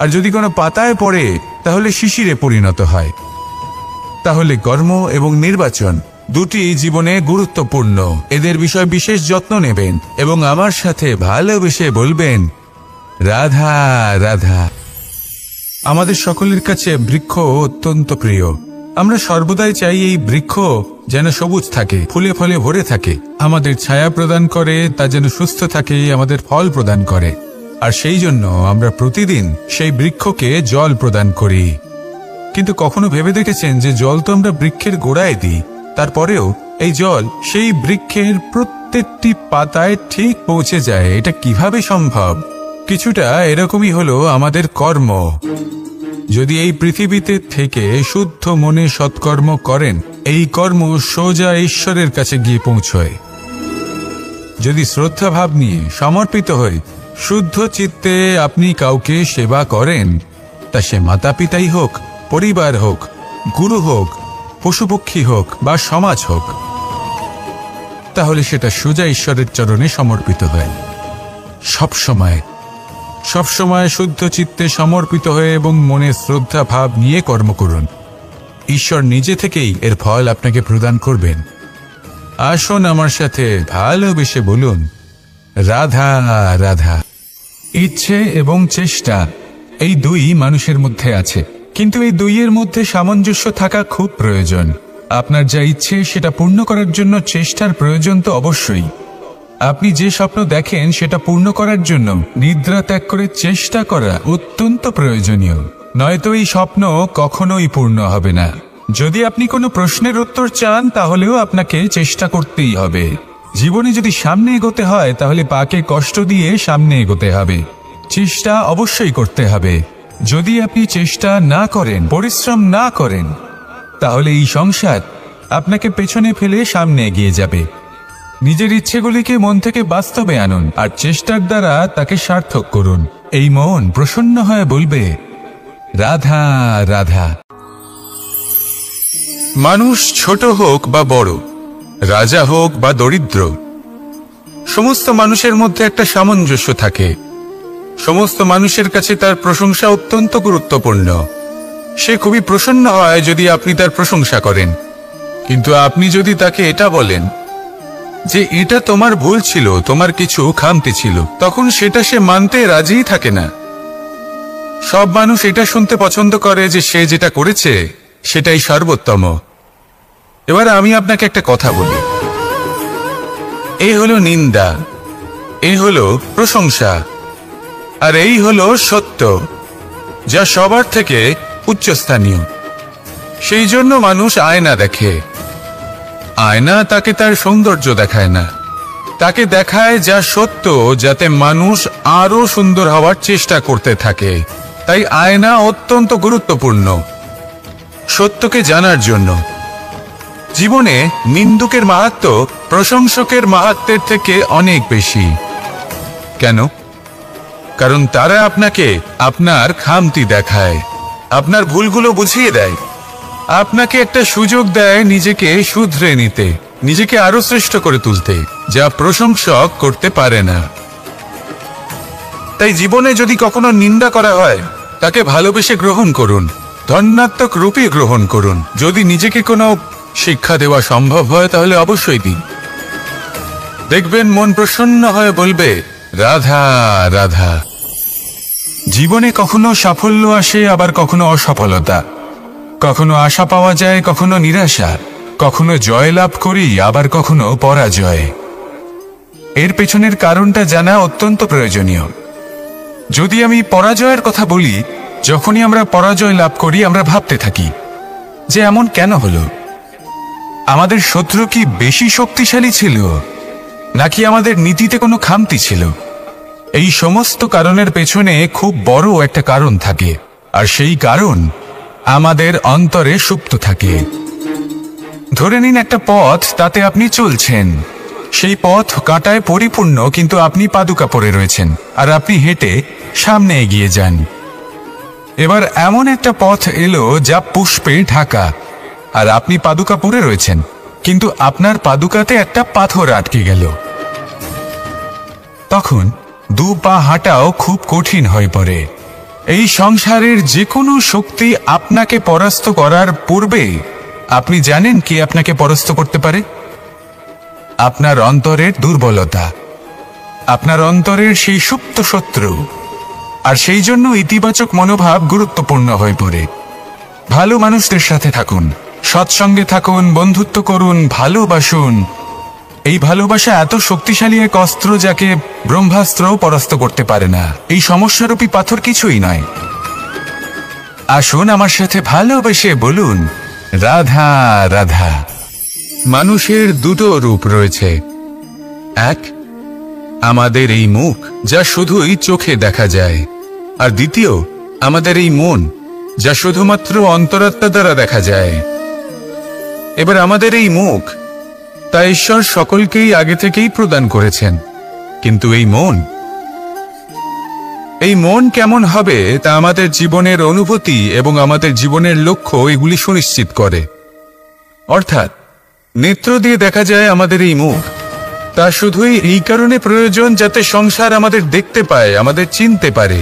আর যদি কোনো পাতায় পড়ে তাহলে শিশিরে পরিণত হয়। তাহলে কর্ম এবং নির্বাচন দুটি জীবনে গুরুত্বপূর্ণ। এদের বিষয় বিশেষ যত্ন নেবেন এবং আমার সাথে ভালোবেসে বলবেন, রাধা রাধা। আমাদের সকলের কাছে বৃক্ষ অত্যন্ত প্রিয়। আমরা সর্বদাই চাই এই বৃক্ষ যেন সবুজ থাকে, ফুলে ফলে ভরে থাকে, আমাদের ছায়া প্রদান করে, তা যেন সুস্থ থাকে, আমাদের ফল প্রদান করে। আর সেই জন্য আমরা প্রতিদিন সেই বৃক্ষকে জল প্রদান করি। কিন্তু কখনো ভেবে দেখেছেন যে জল তো আমরা বৃক্ষের গোড়ায় দিই, তারপরেও এই জল সেই বৃক্ষের প্রত্যেকটি পাতায় ঠিক পৌঁছে যায়? এটা কিভাবে সম্ভব? কিছুটা এরকমই হলো আমাদের কর্ম। যদি এই পৃথিবীতে থেকে শুদ্ধ মনে সৎকর্ম করেন, এই কর্ম সোজা ঈশ্বরের কাছে গিয়ে পৌঁছয়। যদি শ্রদ্ধা ভাব নিয়ে সমর্পিত হয়ে শুদ্ধ চিত্তে আপনি কাউকে সেবা করেন, তা সে মাতা পিতাই হোক, পরিবার হোক, গুরু হোক, পশুপক্ষী হোক বা সমাজ হোক, তাহলে সেটা সোজা ঈশ্বরের চরণে সমর্পিত হয়। সবসময় শুদ্ধ চিত্তে সমর্পিত হয়ে এবং মনে শ্রদ্ধা ভাব নিয়ে কর্ম করুন। ঈশ্বর নিজে থেকেই এর ফল আপনাকে প্রদান করবেন। আসুন আমার সাথে ভালোবেসে বলুন, রাধা রাধা। ইচ্ছে এবং চেষ্টা এই দুই মানুষের মধ্যে আছে, কিন্তু এই দুইয়ের মধ্যে সামঞ্জস্য থাকা খুব প্রয়োজন। আপনার যা ইচ্ছে সেটা পূর্ণ করার জন্য চেষ্টার প্রয়োজন তো অবশ্যই। আপনি যে স্বপ্ন দেখেন সেটা পূর্ণ করার জন্য নিদ্রা ত্যাগ করে চেষ্টা করা অত্যন্ত প্রয়োজনীয়, নয়তো এই স্বপ্ন কখনোই পূর্ণ হবে না। যদি আপনি কোনো প্রশ্নের উত্তর চান তাহলেও আপনাকে চেষ্টা করতেই হবে। জীবনে যদি সামনে এগোতে হয় তাহলে পাকে কষ্ট দিয়ে সামনে এগোতে হবে, চেষ্টা অবশ্যই করতে হবে। যদি আপনি চেষ্টা না করেন, পরিশ্রম না করেন, তাহলে এই সংসার আপনাকে পেছনে ফেলে সামনে এগিয়ে যাবে। নিজের ইচ্ছেগুলিকে মন থেকে বাস্তবে আনুন আর চেষ্টার দ্বারা তাকে সার্থক করুন। এই মন প্রসন্ন হয়ে বলবে, রাধা রাধা। মানুষ ছোট হোক বা বড়, রাজা হোক বা দরিদ্র, সমস্ত মানুষের মধ্যে একটা সামঞ্জস্য থাকে। সমস্ত মানুষের কাছে তার প্রশংসা অত্যন্ত গুরুত্বপূর্ণ। সে খুবই প্রসন্ন হয় যদি আপনি তার প্রশংসা করেন, কিন্তু আপনি যদি তাকে এটা বলেন যে এটা তোমার ভুল ছিল, তোমার কিছু খামতি ছিল, তখন সেটা সে মানতে রাজিই থাকে না। সব মানুষ এটা শুনতে পছন্দ করে যে সে যেটা করেছে সেটাই সর্বোত্তম। এবার আমি আপনাকে একটা কথা বলি, এই হলো নিন্দা, এই হলো প্রশংসা, আর এই হলো সত্য, যা সবার থেকে উচ্চস্থানীয়। সেই জন্য মানুষ আয়না দেখে। আয়না তাকে তার সৌন্দর্য দেখায় না, তাকে দেখায় যা সত্য, যাতে মানুষ আরো সুন্দর হওয়ার চেষ্টা করতে থাকে। তাই আয়না অত্যন্ত গুরুত্বপূর্ণ সত্যকে জানার জন্য। জীবনে নিন্দুকের মাহাত্ম্য প্রশংসকের মাহাত্ম্যের থেকে অনেক বেশি। কেন? কারণ তারা আপনাকে আপনার খামতি দেখায়, আপনার ভুলগুলো বুঝিয়ে দেয়, আপনাকে একটা সুযোগ দেয় নিজেকে শুধরে নিতে, নিজেকে আরো শ্রেষ্ঠ করে তুলতে, যা প্রশংসক করতে পারে না। তাই জীবনে যদি কখনো নিন্দা করা হয় তাকে ভালোবেসে গ্রহণ করুন, ধন্যাত্মক রূপে গ্রহণ করুন। যদি নিজেকে কোনো শিক্ষা দেওয়া সম্ভব হয় তাহলে অবশ্যই দিন। দেখবেন মন প্রসন্ন হয়ে বলবে, রাধা রাধা। জীবনে কখনো সাফল্য আসে, আবার কখনো অসফলতা, কখনো আশা পাওয়া যায়, কখনো নিরাশা, কখনো জয় লাভ করি, আবার কখনো পরাজয়। এর পেছনের কারণটা জানা অত্যন্ত প্রয়োজনীয়। যদি আমি পরাজয়ের কথা বলি, যখনই আমরা পরাজয় লাভ করি আমরা ভাবতে থাকি যে এমন কেন হলো? আমাদের শত্রু কি বেশি শক্তিশালী ছিল, নাকি আমাদের নীতিতে কোনো খামতি ছিল? এই সমস্ত কারণের পেছনে খুব বড় একটা কারণ থাকে, আর সেই কারণ আমাদের অন্তরে সুপ্ত থাকে। ধরে নিন একটা পথ, তাতে আপনি চলছেন। সেই পথ কাঁটায় পরিপূর্ণ, কিন্তু আপনি পাদুকা পরে রয়েছেন আর আপনি হেঁটে সামনে এগিয়ে যান। এবার এমন একটা পথ এলো যা পুষ্পে ঢাকা, আর আপনি পাদুকা পরে রয়েছেন, কিন্তু আপনার পাদুকাতে একটা পাথর আটকে গেল। তখন দু পা হাঁটাও খুব কঠিন হয়ে পড়ে। এই সংসারের যে কোনো শক্তি আপনাকে পরাস্ত করার পূর্বে আপনি জানেন কি আপনাকে পরাস্ত করতে পারে? আপনার অন্তরের দুর্বলতা, আপনার অন্তরের সেই সুপ্ত শত্রু। আর সেই জন্য ইতিবাচক মনোভাব গুরুত্বপূর্ণ হয়ে পড়ে। ভালো মানুষদের সাথে থাকুন, সৎসঙ্গে থাকুন, বন্ধুত্ব করুন, ভালোবাসুন। এই ভালোবাসা এত শক্তিশালী এক অস্ত্র যাকে ব্রহ্মাস্ত্রও পরাস্ত করতে পারে না। এই সমস্যারূপী পাথর কিছুই নয়। আসুন আমার সাথে ভালোবেসে বলুন, রাধা রাধা। মানুষের দুটো রূপ রয়েছে। এক, আমাদের এই মুখ, যা শুধুই চোখে দেখা যায়, আর দ্বিতীয় আমাদের এই মন, যা শুধুমাত্র অন্তরাত্মা দ্বারা দেখা যায়। এবার আমাদের এই মুখ, তা ঈশ্বর সকলকেই আগে থেকেই প্রদান করেছেন, কিন্তু এই মন কেমন হবে তা আমাদের জীবনের অনুভূতি এবং আমাদের জীবনের লক্ষ্য এগুলি সুনিশ্চিত করে। অর্থাৎ নেত্র দিয়ে দেখা যায় আমাদের এই মুখ, তা শুধুই এই কারণে প্রয়োজন যাতে সংসার আমাদের দেখতে পায়, আমাদের চিনতে পারে।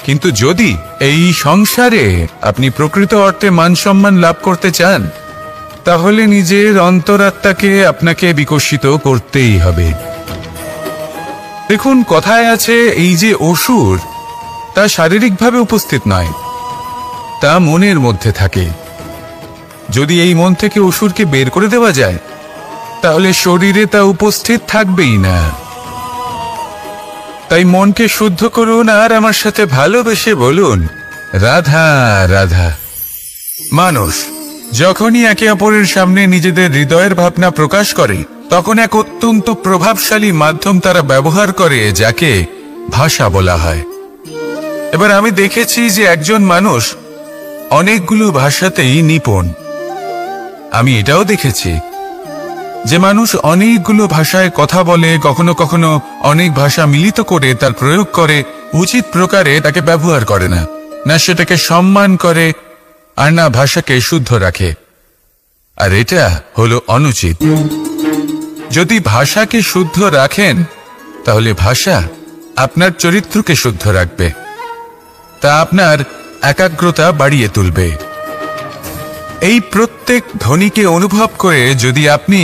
কিন্তু যদি এই সংসারে আপনি প্রকৃত অর্থে মান সম্মান লাভ করতে চান, তাহলে নিজের অন্তরাত্মাকে আপনাকে বিকশিত করতেই হবে। দেখুন, কথায় আছে এই যে অসুর, তা শারীরিকভাবে উপস্থিত নয়, তা মনের মধ্যে থাকে। যদি এই মন থেকে অসুরকে বের করে দেওয়া যায়, তাহলে শরীরে তা উপস্থিত থাকবেই না। তাই মনকে শুদ্ধ করুন আর আমার সাথে ভালোবেসে বলুন, রাধা রাধা। মানুষ যখনই একে অপরের সামনে নিজেদের হৃদয়ের ভাবনা প্রকাশ করে, তখন এক অত্যন্ত প্রভাবশালী মাধ্যম তারা ব্যবহার করে, যাকে ভাষা বলা হয়। এবার আমি দেখেছি যে একজন মানুষ অনেকগুলো ভাষাতেই নিপুণ। আমি এটাও দেখেছি যে মানুষ অনেকগুলো ভাষায় কথা বলে, কখনো কখনো অনেক ভাষা মিলিত করে তার প্রয়োগ করে, উচিত প্রকারে তাকে ব্যবহার করে না, না সেটাকে সম্মান করে, আর না ভাষাকে শুদ্ধ রাখে। আর এটা হলো অনুচিত। যদি ভাষাকে শুদ্ধ রাখেন, তাহলে ভাষা আপনার চরিত্রকে শুদ্ধ রাখবে, তা আপনার একাগ্রতা বাড়িয়ে তুলবে। এই প্রত্যেক ধ্বনিকে অনুভব করে যদি আপনি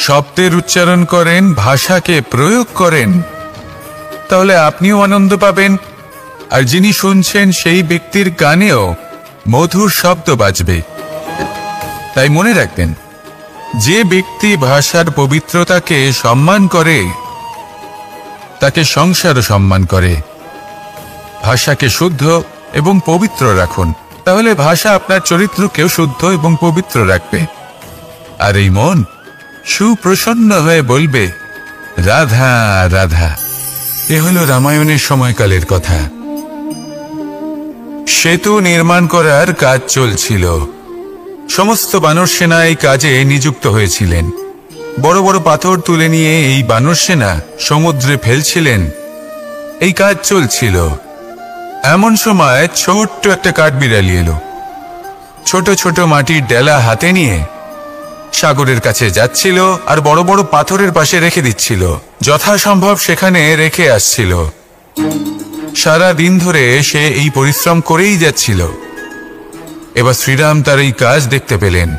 শব্দের উচ্চারণ করেন, ভাষাকে প্রয়োগ করেন, তাহলে আপনিও আনন্দ পাবেন, আর যিনি শুনছেন সেই ব্যক্তির কানেও মধুর শব্দ বাজবে। তাই মনে রাখবেন, যে ব্যক্তি ভাষার পবিত্রতাকে সম্মান করে, তাকে সংসারও সম্মান করে। ভাষাকে শুদ্ধ এবং পবিত্র রাখুন, তাহলে ভাষা আপনার চরিত্রকেও শুদ্ধ এবং পবিত্র রাখবে। আর এই মন সুপ্রসন্ন হয়ে বলবে, রাধা রাধা। এ হলো রামায়ণের সময়কালের কথা। সেতু নির্মাণ করার কাজ চলছিল। সমস্ত বানর সেনা এই কাজে নিযুক্ত হয়েছিলেন। বড় বড় পাথর তুলে নিয়ে এই বানর সেনা সমুদ্রে ফেলছিলেন। এই কাজ চলছিল। এমন সময় ছোট্ট একটা কাঠবিড়ালি এলো। ছোট ছোট মাটির ডেলা হাতে নিয়ে সাগরের কাছে যাচ্ছিল, আর বড় বড় পাথরের পাশে রেখে দিচ্ছিল, যথাসম্ভব সেখানে রেখে আসছিল। সারা দিন ধরে সে এই পরিশ্রম করেই যাচ্ছিল। এবার শ্রীরাম তার এই কাজ দেখতে পেলেন।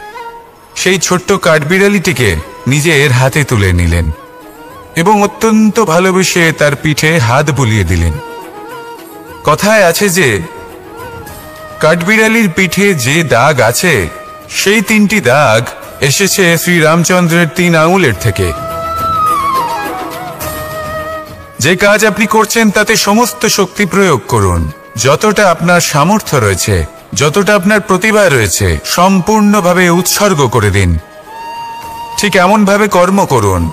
সেই ছোট্ট কাঠবিড়ালিটিকে নিজের হাতে তুলে নিলেন এবং অত্যন্ত ভালোবেসে তার পিঠে হাত বুলিয়ে দিলেন। কথায় আছে যে কাঠবিড়ালির পিঠে যে দাগ আছে সেই 3টি দাগ এসেছে শ্রীরামচন্দ্রের 3 আঙুলের থেকে। যে কাজ আপনি করছেন তাতে সমস্ত শক্তি প্রয়োগ করুন, যতটা আপনার সামর্থ্য রয়েছে, যতটা আপনার প্রতিভা রয়েছে সম্পূর্ণভাবে উৎসর্গ করে দিন। ঠিক এমন ভাবে কর্ম করুন।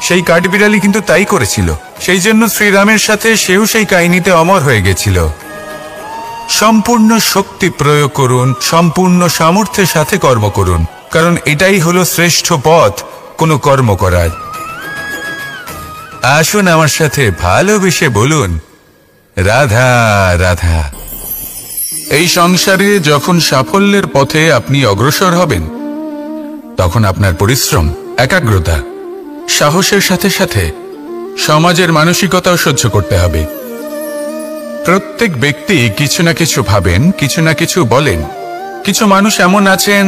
সেই কাঠবিড়ালি কিন্তু তাই করেছিল। সেই জন্য শ্রীরামের সাথে সেও সেই কাহিনীতে অমর হয়ে গেছিল। সম্পূর্ণ শক্তি প্রয়োগ করুন, সম্পূর্ণ সামর্থ্যের সাথে কর্ম করুন, কারণ এটাই হলো শ্রেষ্ঠ পথ কোনো কর্ম করার। আসুন আমার সাথে ভালোবেসে বলুন, রাধা রাধা। এই সংসারে যখন সাফল্যের পথে আপনি অগ্রসর হবেন, তখন আপনার পরিশ্রম, একাগ্রতা, সাহসের সাথে সাথে সমাজের মানসিকতাও সহ্য করতে হবে। প্রত্যেক ব্যক্তি কিছু না কিছু ভাবেন, কিছু না কিছু বলেন। কিছু মানুষ এমন আছেন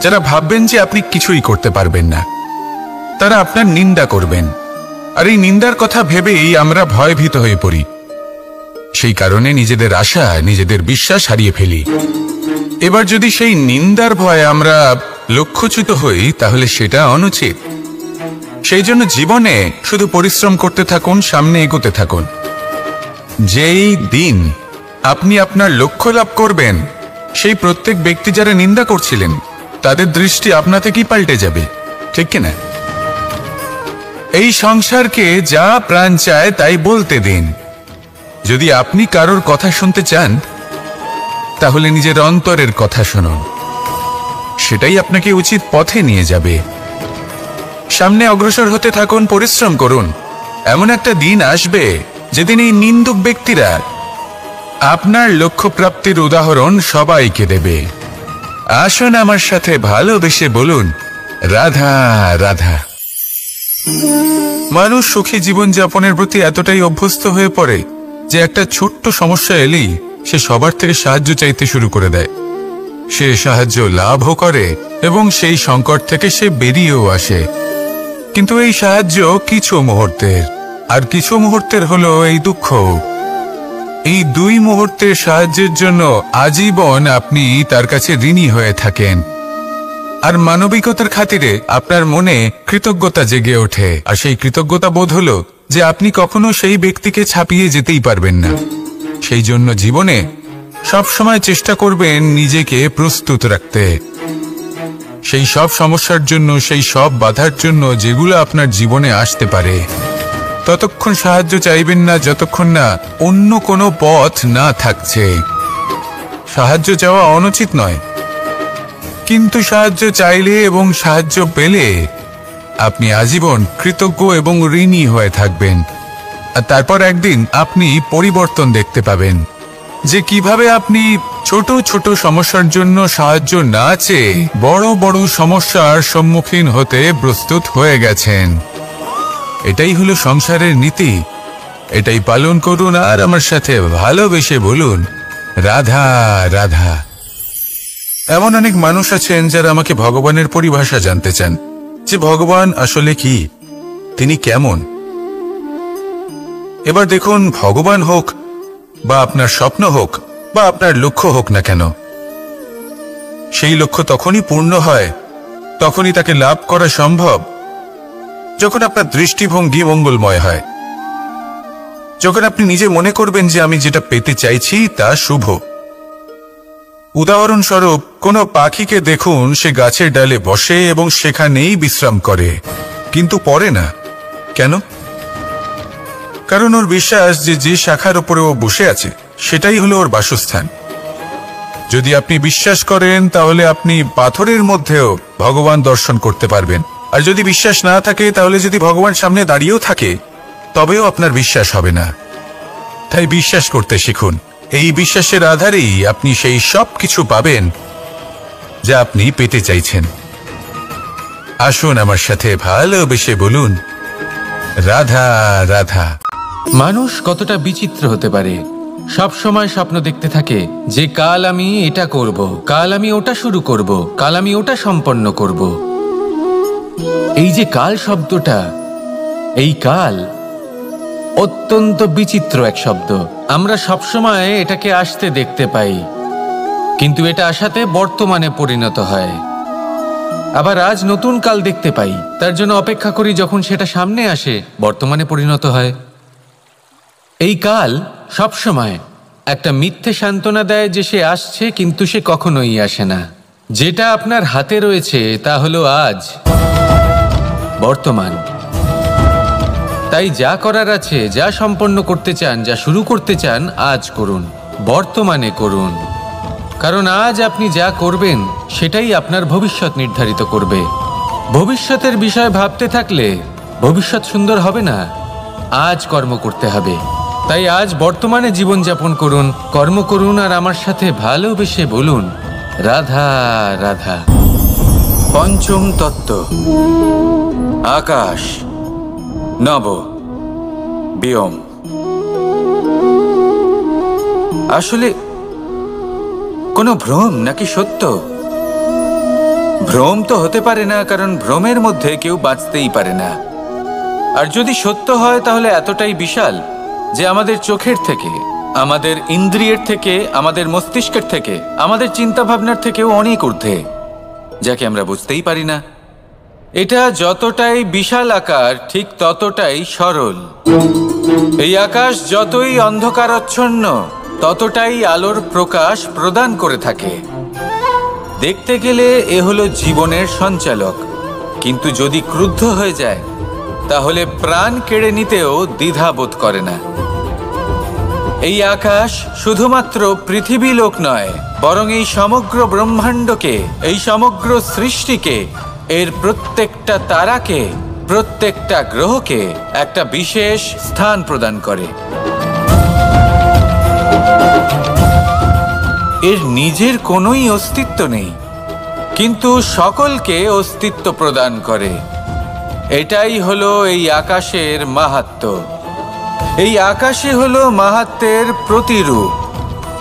যারা ভাববেন যে আপনি কিছুই করতে পারবেন না। তারা আপনার নিন্দা করবেন, আর এই নিন্দার কথা ভেবেই আমরা ভয়ভীত হয়ে পড়ি। সেই কারণে নিজেদের আশা, নিজেদের বিশ্বাস হারিয়ে ফেলি। এবার যদি সেই নিন্দার ভয়ে আমরা লক্ষ্যচ্যুত হই, তাহলে সেটা অনুচিত। সেই জন্য জীবনে শুধু পরিশ্রম করতে থাকুন, সামনে এগোতে থাকুন। যেই দিন আপনি আপনার লক্ষ্য লাভ করবেন, সেই প্রত্যেক ব্যক্তি যারা নিন্দা করছিলেন তাদের দৃষ্টি আপনা থেকেই পাল্টে যাবে, ঠিক কিনা? এই সংসারকে যা প্রাণ চায় তাই বলতে দিন। যদি আপনি কারোর কথা শুনতে চান, তাহলে নিজের অন্তরের কথা শুনুন। সেটাই আপনাকে উচিত পথে নিয়ে যাবে। সামনে অগ্রসর হতে থাকুন, পরিশ্রম করুন। এমন একটা দিন আসবে যেদিন এই নিন্দুক ব্যক্তিরা আপনার লক্ষ্য প্রাপ্তির উদাহরণ সবাইকে দেবে। আসুন আমার সাথে ভালোবেসে বলুন, রাধা রাধা। মানুষ সুখী জীবনযাপনের প্রতি এতটাই অভ্যস্ত হয়ে পড়ে যে একটা ছোট্ট সমস্যা এলেই সে সবার থেকে সাহায্য চাইতে শুরু করে দেয়। সে সাহায্য লাভও করে এবং সেই সংকট থেকে সে বেরিয়েও আসে। কিন্তু এই সাহায্য কিছু মুহূর্তের, আর কিছু মুহূর্তের হলো এই দুঃখ। এই 2 মুহূর্তের সাহায্যের জন্য আজীবন আপনি তার কাছে ঋণী হয়ে থাকেন। আর মানবিকতার খাতিরে আপনার মনে কৃতজ্ঞতা জেগে ওঠে। আর সেই কৃতজ্ঞতা বোধ হলো যে আপনি কখনো সেই ব্যক্তিকে ছাপিয়ে যেতেই পারবেন না। সেই জন্য জীবনে সবসময় চেষ্টা করবেন নিজেকে প্রস্তুত রাখতে সেই সব সমস্যার জন্য, সেই সব বাধার জন্য যেগুলো আপনার জীবনে আসতে পারে। ততক্ষণ সাহায্য চাইবেন না যতক্ষণ না অন্য কোনো পথ না থাকছে। সাহায্য চাওয়া অনুচিত নয়, কিন্তু সাহায্য চাইলে এবং সাহায্য পেলে আপনি আজীবন কৃতজ্ঞ এবং ঋণী হয়ে থাকবেন। আর তারপর একদিন আপনি পরিবর্তন দেখতে পাবেন যে কিভাবে আপনি ছোট ছোট সমস্যার জন্য সাহায্য না চেয়ে বড় বড় সমস্যার সম্মুখীন হতে প্রস্তুত হয়ে গেছেন। এটাই হলো সংসারের নীতি। এটাই পালন করুন আর আমার সাথে ভালোবেসে বলুন, রাধা রাধা। এমন অনেক মানুষ আছেন যারা আমাকে ভগবানের পরিভাষা জানতে চান, যে ভগবান আসলে কি, তিনি কেমন। এবার দেখুন, ভগবান হোক বা আপনার স্বপ্ন হোক বা আপনার লক্ষ্য হোক না কেন, সেই লক্ষ্য তখনই পূর্ণ হয়, তখনই তাকে লাভ করা সম্ভব যখন আপনার দৃষ্টিভঙ্গি মঙ্গলময় হয়। যখন আপনি নিজে মনে করবেন যে আমি যেটা পেতে চাইছি তা শুভ। উদাহরণস্বরূপ, কোনো পাখিকে দেখুন, সে গাছের ডালে বসে এবং সেখানেই বিশ্রাম করে, কিন্তু পড়ে না। কেন? কারণ ওর বিশ্বাস যে যে শাখার উপরে ও বসে আছে সেটাই হলো ওর বাসস্থান। যদি আপনি বিশ্বাস করেন তাহলে আপনি পাথরের মধ্যেও ভগবান দর্শন করতে পারবেন। আর যদি বিশ্বাস না থাকে, তাহলে যদি ভগবান সামনে দাঁড়িয়েও থাকে তবেও আপনার বিশ্বাস হবে না। তাই বিশ্বাস করতে শিখুন। এই বিশ্বাসের আধারেই আপনি সেই সব কিছু পাবেন যা আপনি পেতে চাইছেন। আসুন আমার সাথে ভালোবেসে বলুন, রাধা রাধা। মানুষ কতটা বিচিত্র হতে পারে। সব সময় স্বপ্ন দেখতে থাকে যে কাল আমি এটা করব, কাল আমি ওটা শুরু করব, কাল আমি ওটা সম্পন্ন করব। এই যে কাল শব্দটা, এই কাল অত্যন্ত বিচিত্র এক শব্দ। আমরা সবসময় এটাকে আসতে দেখতে পাই, কিন্তু এটা আসাতে বর্তমানে পরিণত হয়। আবার আজ নতুন কাল দেখতে পাই, তার জন্য অপেক্ষা করি যখন সেটা সামনে আসে বর্তমানে পরিণত হয়। এই কাল সবসময় একটা মিথ্যে সান্ত্বনা দেয় যে সে আসছে, কিন্তু সে কখনোই আসে না। যেটা আপনার হাতে রয়েছে তা হলো আজ, বর্তমান। তাই যা করার আছে, যা সম্পন্ন করতে চান, যা শুরু করতে চান, আজ করুন, বর্তমানে করুন। কারণ আজ আপনি যা করবেন সেটাই আপনার ভবিষ্যৎ নির্ধারিত করবে। ভবিষ্যতের বিষয় ভাবতে থাকলে ভবিষ্যৎ সুন্দর হবে না। আজ কর্ম করতে হবে। তাই আজ বর্তমানে জীবনযাপন করুন, কর্ম করুন, আর আমার সাথে ভালোবেসে বলুন রাধা রাধা। পঞ্চম তত্ত্ব, আকাশ, নব, ব্যোম। আসলে কোনো ভ্রম নাকি সত্য? ভ্রম তো হতে পারে না, কারণ ভ্রমের মধ্যে কেউ বাঁচতেই পারে না। আর যদি সত্য হয় তাহলে এতটাই বিশাল যে আমাদের চোখের থেকে, আমাদের ইন্দ্রিয়ের থেকে, আমাদের মস্তিষ্কের থেকে, আমাদের চিন্তা ভাবনার থেকেও অনেক ঊর্ধ্বে, যাকে আমরা বুঝতেই পারি না। এটা যতটাই বিশাল আকার, ঠিক ততটাই সরল। এই আকাশ যতই অন্ধকারাচ্ছন্ন, ততটাই আলোর প্রকাশ প্রদান করে থাকে। দেখতে গেলে এ হলো জীবনের সঞ্চালক, কিন্তু যদি ক্রুদ্ধ হয়ে যায় তাহলে প্রাণ কেড়ে নিতেও দ্বিধা বোধ করে না। এই আকাশ শুধুমাত্র পৃথিবী লোক নয়, বরং এই সমগ্র ব্রহ্মাণ্ডকে, এই সমগ্র সৃষ্টিকে, এর প্রত্যেকটা তারাকে, প্রত্যেকটা গ্রহকে একটা বিশেষ স্থান প্রদান করে। এর নিজের কোনোই অস্তিত্ব নেই, কিন্তু সকলকে অস্তিত্ব প্রদান করে। এটাই হলো এই আকাশের মাহাত্ম্য। এই আকাশই হলো মাহাত্ম্যের প্রতিরূপ,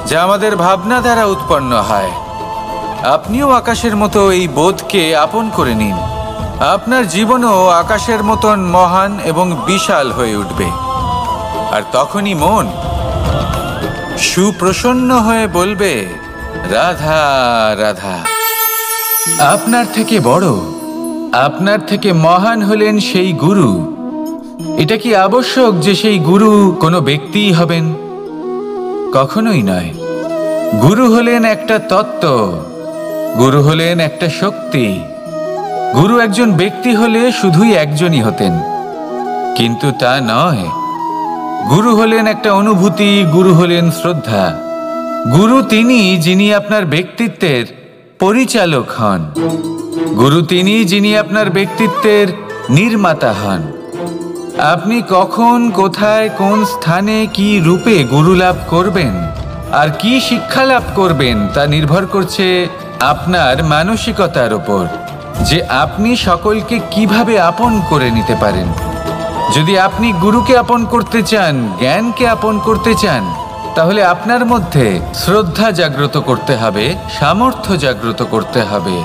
যা আমাদের ভাবনা দ্বারা উৎপন্ন হয়। আপনিও আকাশের মতো এই বোধকে আপন করে নিন। আপনার জীবনও আকাশের মতন মহান এবং বিশাল হয়ে উঠবে। আর তখনই মন সুপ্রসন্ন হয়ে বলবে রাধা রাধা। আপনার থেকে বড়, আপনার থেকে মহান হলেন সেই গুরু। এটা কি আবশ্যক যে সেই গুরু কোনো ব্যক্তিই হবেন? কখনোই নয়। গুরু হলেন একটা তত্ত্ব, গুরু হলেন একটা শক্তি। গুরু একজন ব্যক্তি হলে শুধুই একজনই হতেন, কিন্তু তা নয়। গুরু হলেন একটা অনুভূতি, গুরু হলেন শ্রদ্ধা। গুরু তিনি যিনি আপনার ব্যক্তিত্বের পরিচালক হন। গুরু তিনি যিনি আপনার ব্যক্তিত্বের নির্মাতা হন। আপনি কখন, কোথায়, কোন স্থানে, কি রূপে গুরু লাভ করবেন আর কি শিক্ষা লাভ করবেন তা নির্ভর করছে আপনার মানসিকতার উপর, যে আপনি সকলকে কিভাবে আপন করে নিতে পারেন। যদি আপনি গুরুকে আপন করতে চান, জ্ঞানকে আপন করতে চান, তাহলে আপনার মধ্যে শ্রদ্ধা জাগ্রত করতে হবে, সামর্থ্য জাগ্রত করতে হবে।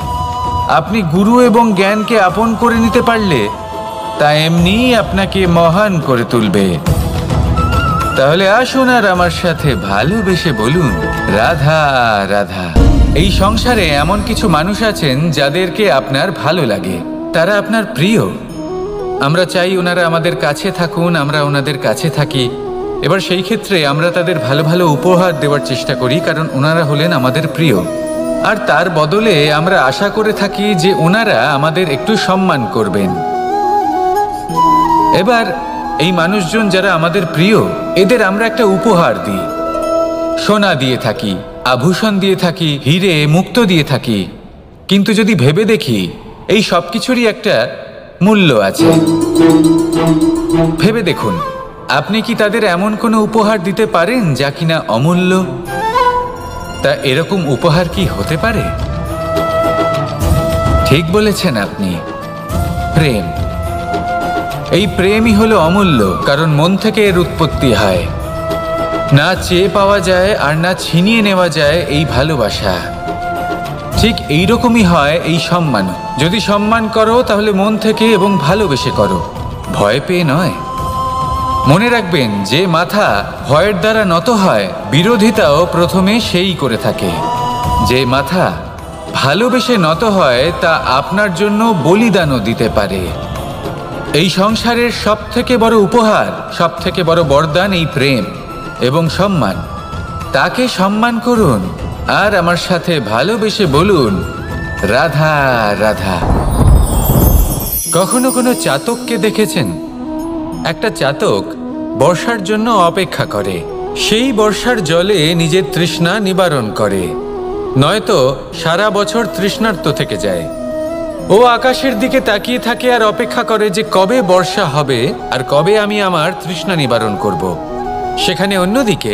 আপনি গুরু এবং জ্ঞানকে আপন করে নিতে পারলে তা এমনিই আপনাকে মহান করে তুলবে। তাহলে আসুন আর আমার সাথে ভালোবেসে বলুন রাধা রাধা। এই সংসারে এমন কিছু মানুষ আছেন যাদেরকে আপনার ভালো লাগে, তারা আপনার প্রিয়। আমরা চাই ওনারা আমাদের কাছে থাকুন, আমরা ওনাদের কাছে থাকি। এবার সেই ক্ষেত্রে আমরা তাদের ভালো ভালো উপহার দেওয়ার চেষ্টা করি, কারণ ওনারা হলেন আমাদের প্রিয়। আর তার বদলে আমরা আশা করে থাকি যে ওনারা আমাদের একটু সম্মান করবেন। এবার এই মানুষজন যারা আমাদের প্রিয়, এদের আমরা একটা উপহার দিই। সোনা দিয়ে থাকি, আভূষণ দিয়ে থাকি, হিরে মুক্ত দিয়ে থাকি। কিন্তু যদি ভেবে দেখি, এই সব কিছুরই একটা মূল্য আছে। ভেবে দেখুন, আপনি কি তাদের এমন কোনো উপহার দিতে পারেন যা কিনা অমূল্য? তা এরকম উপহার কি হতে পারে? ঠিক বলেছেন আপনি, প্রেম। এই প্রেমই হলো অমূল্য, কারণ মন থেকে এর উৎপত্তি হয়। না চেয়ে পাওয়া যায় আর না ছিনিয়ে নেওয়া যায় এই ভালোবাসা। ঠিক এইরকমই হয় এই সম্মান। যদি সম্মান করো তাহলে মন থেকে এবং ভালোবেসে করো, ভয় পেয়ে নয়। মনে রাখবেন, যে মাথা ভয়ের দ্বারা নত হয়, বিরোধিতাও প্রথমে সেই করে থাকে। যে মাথা ভালোবেসে নত হয়, তা আপনার জন্য বলিদানও দিতে পারে। এই সংসারের সব থেকে বড় উপহার, সব থেকে বড় বরদান এই প্রেম এবং সম্মান। তাকে সম্মান করুন আর আমার সাথে ভালোবেসে বলুন, রাধা রাধা। কখনো কোনো চাতককে দেখেছেন? একটা চাতক বর্ষার জন্য অপেক্ষা করে। সেই বর্ষার জলে নিজের তৃষ্ণা নিবারণ করে, নয়তো সারা বছর তৃষ্ণার্ত থেকে যায়। ও আকাশের দিকে তাকিয়ে থাকে আর অপেক্ষা করে যে কবে বর্ষা হবে আর কবে আমি আমার তৃষ্ণা নিবারণ করব। সেখানে অন্যদিকে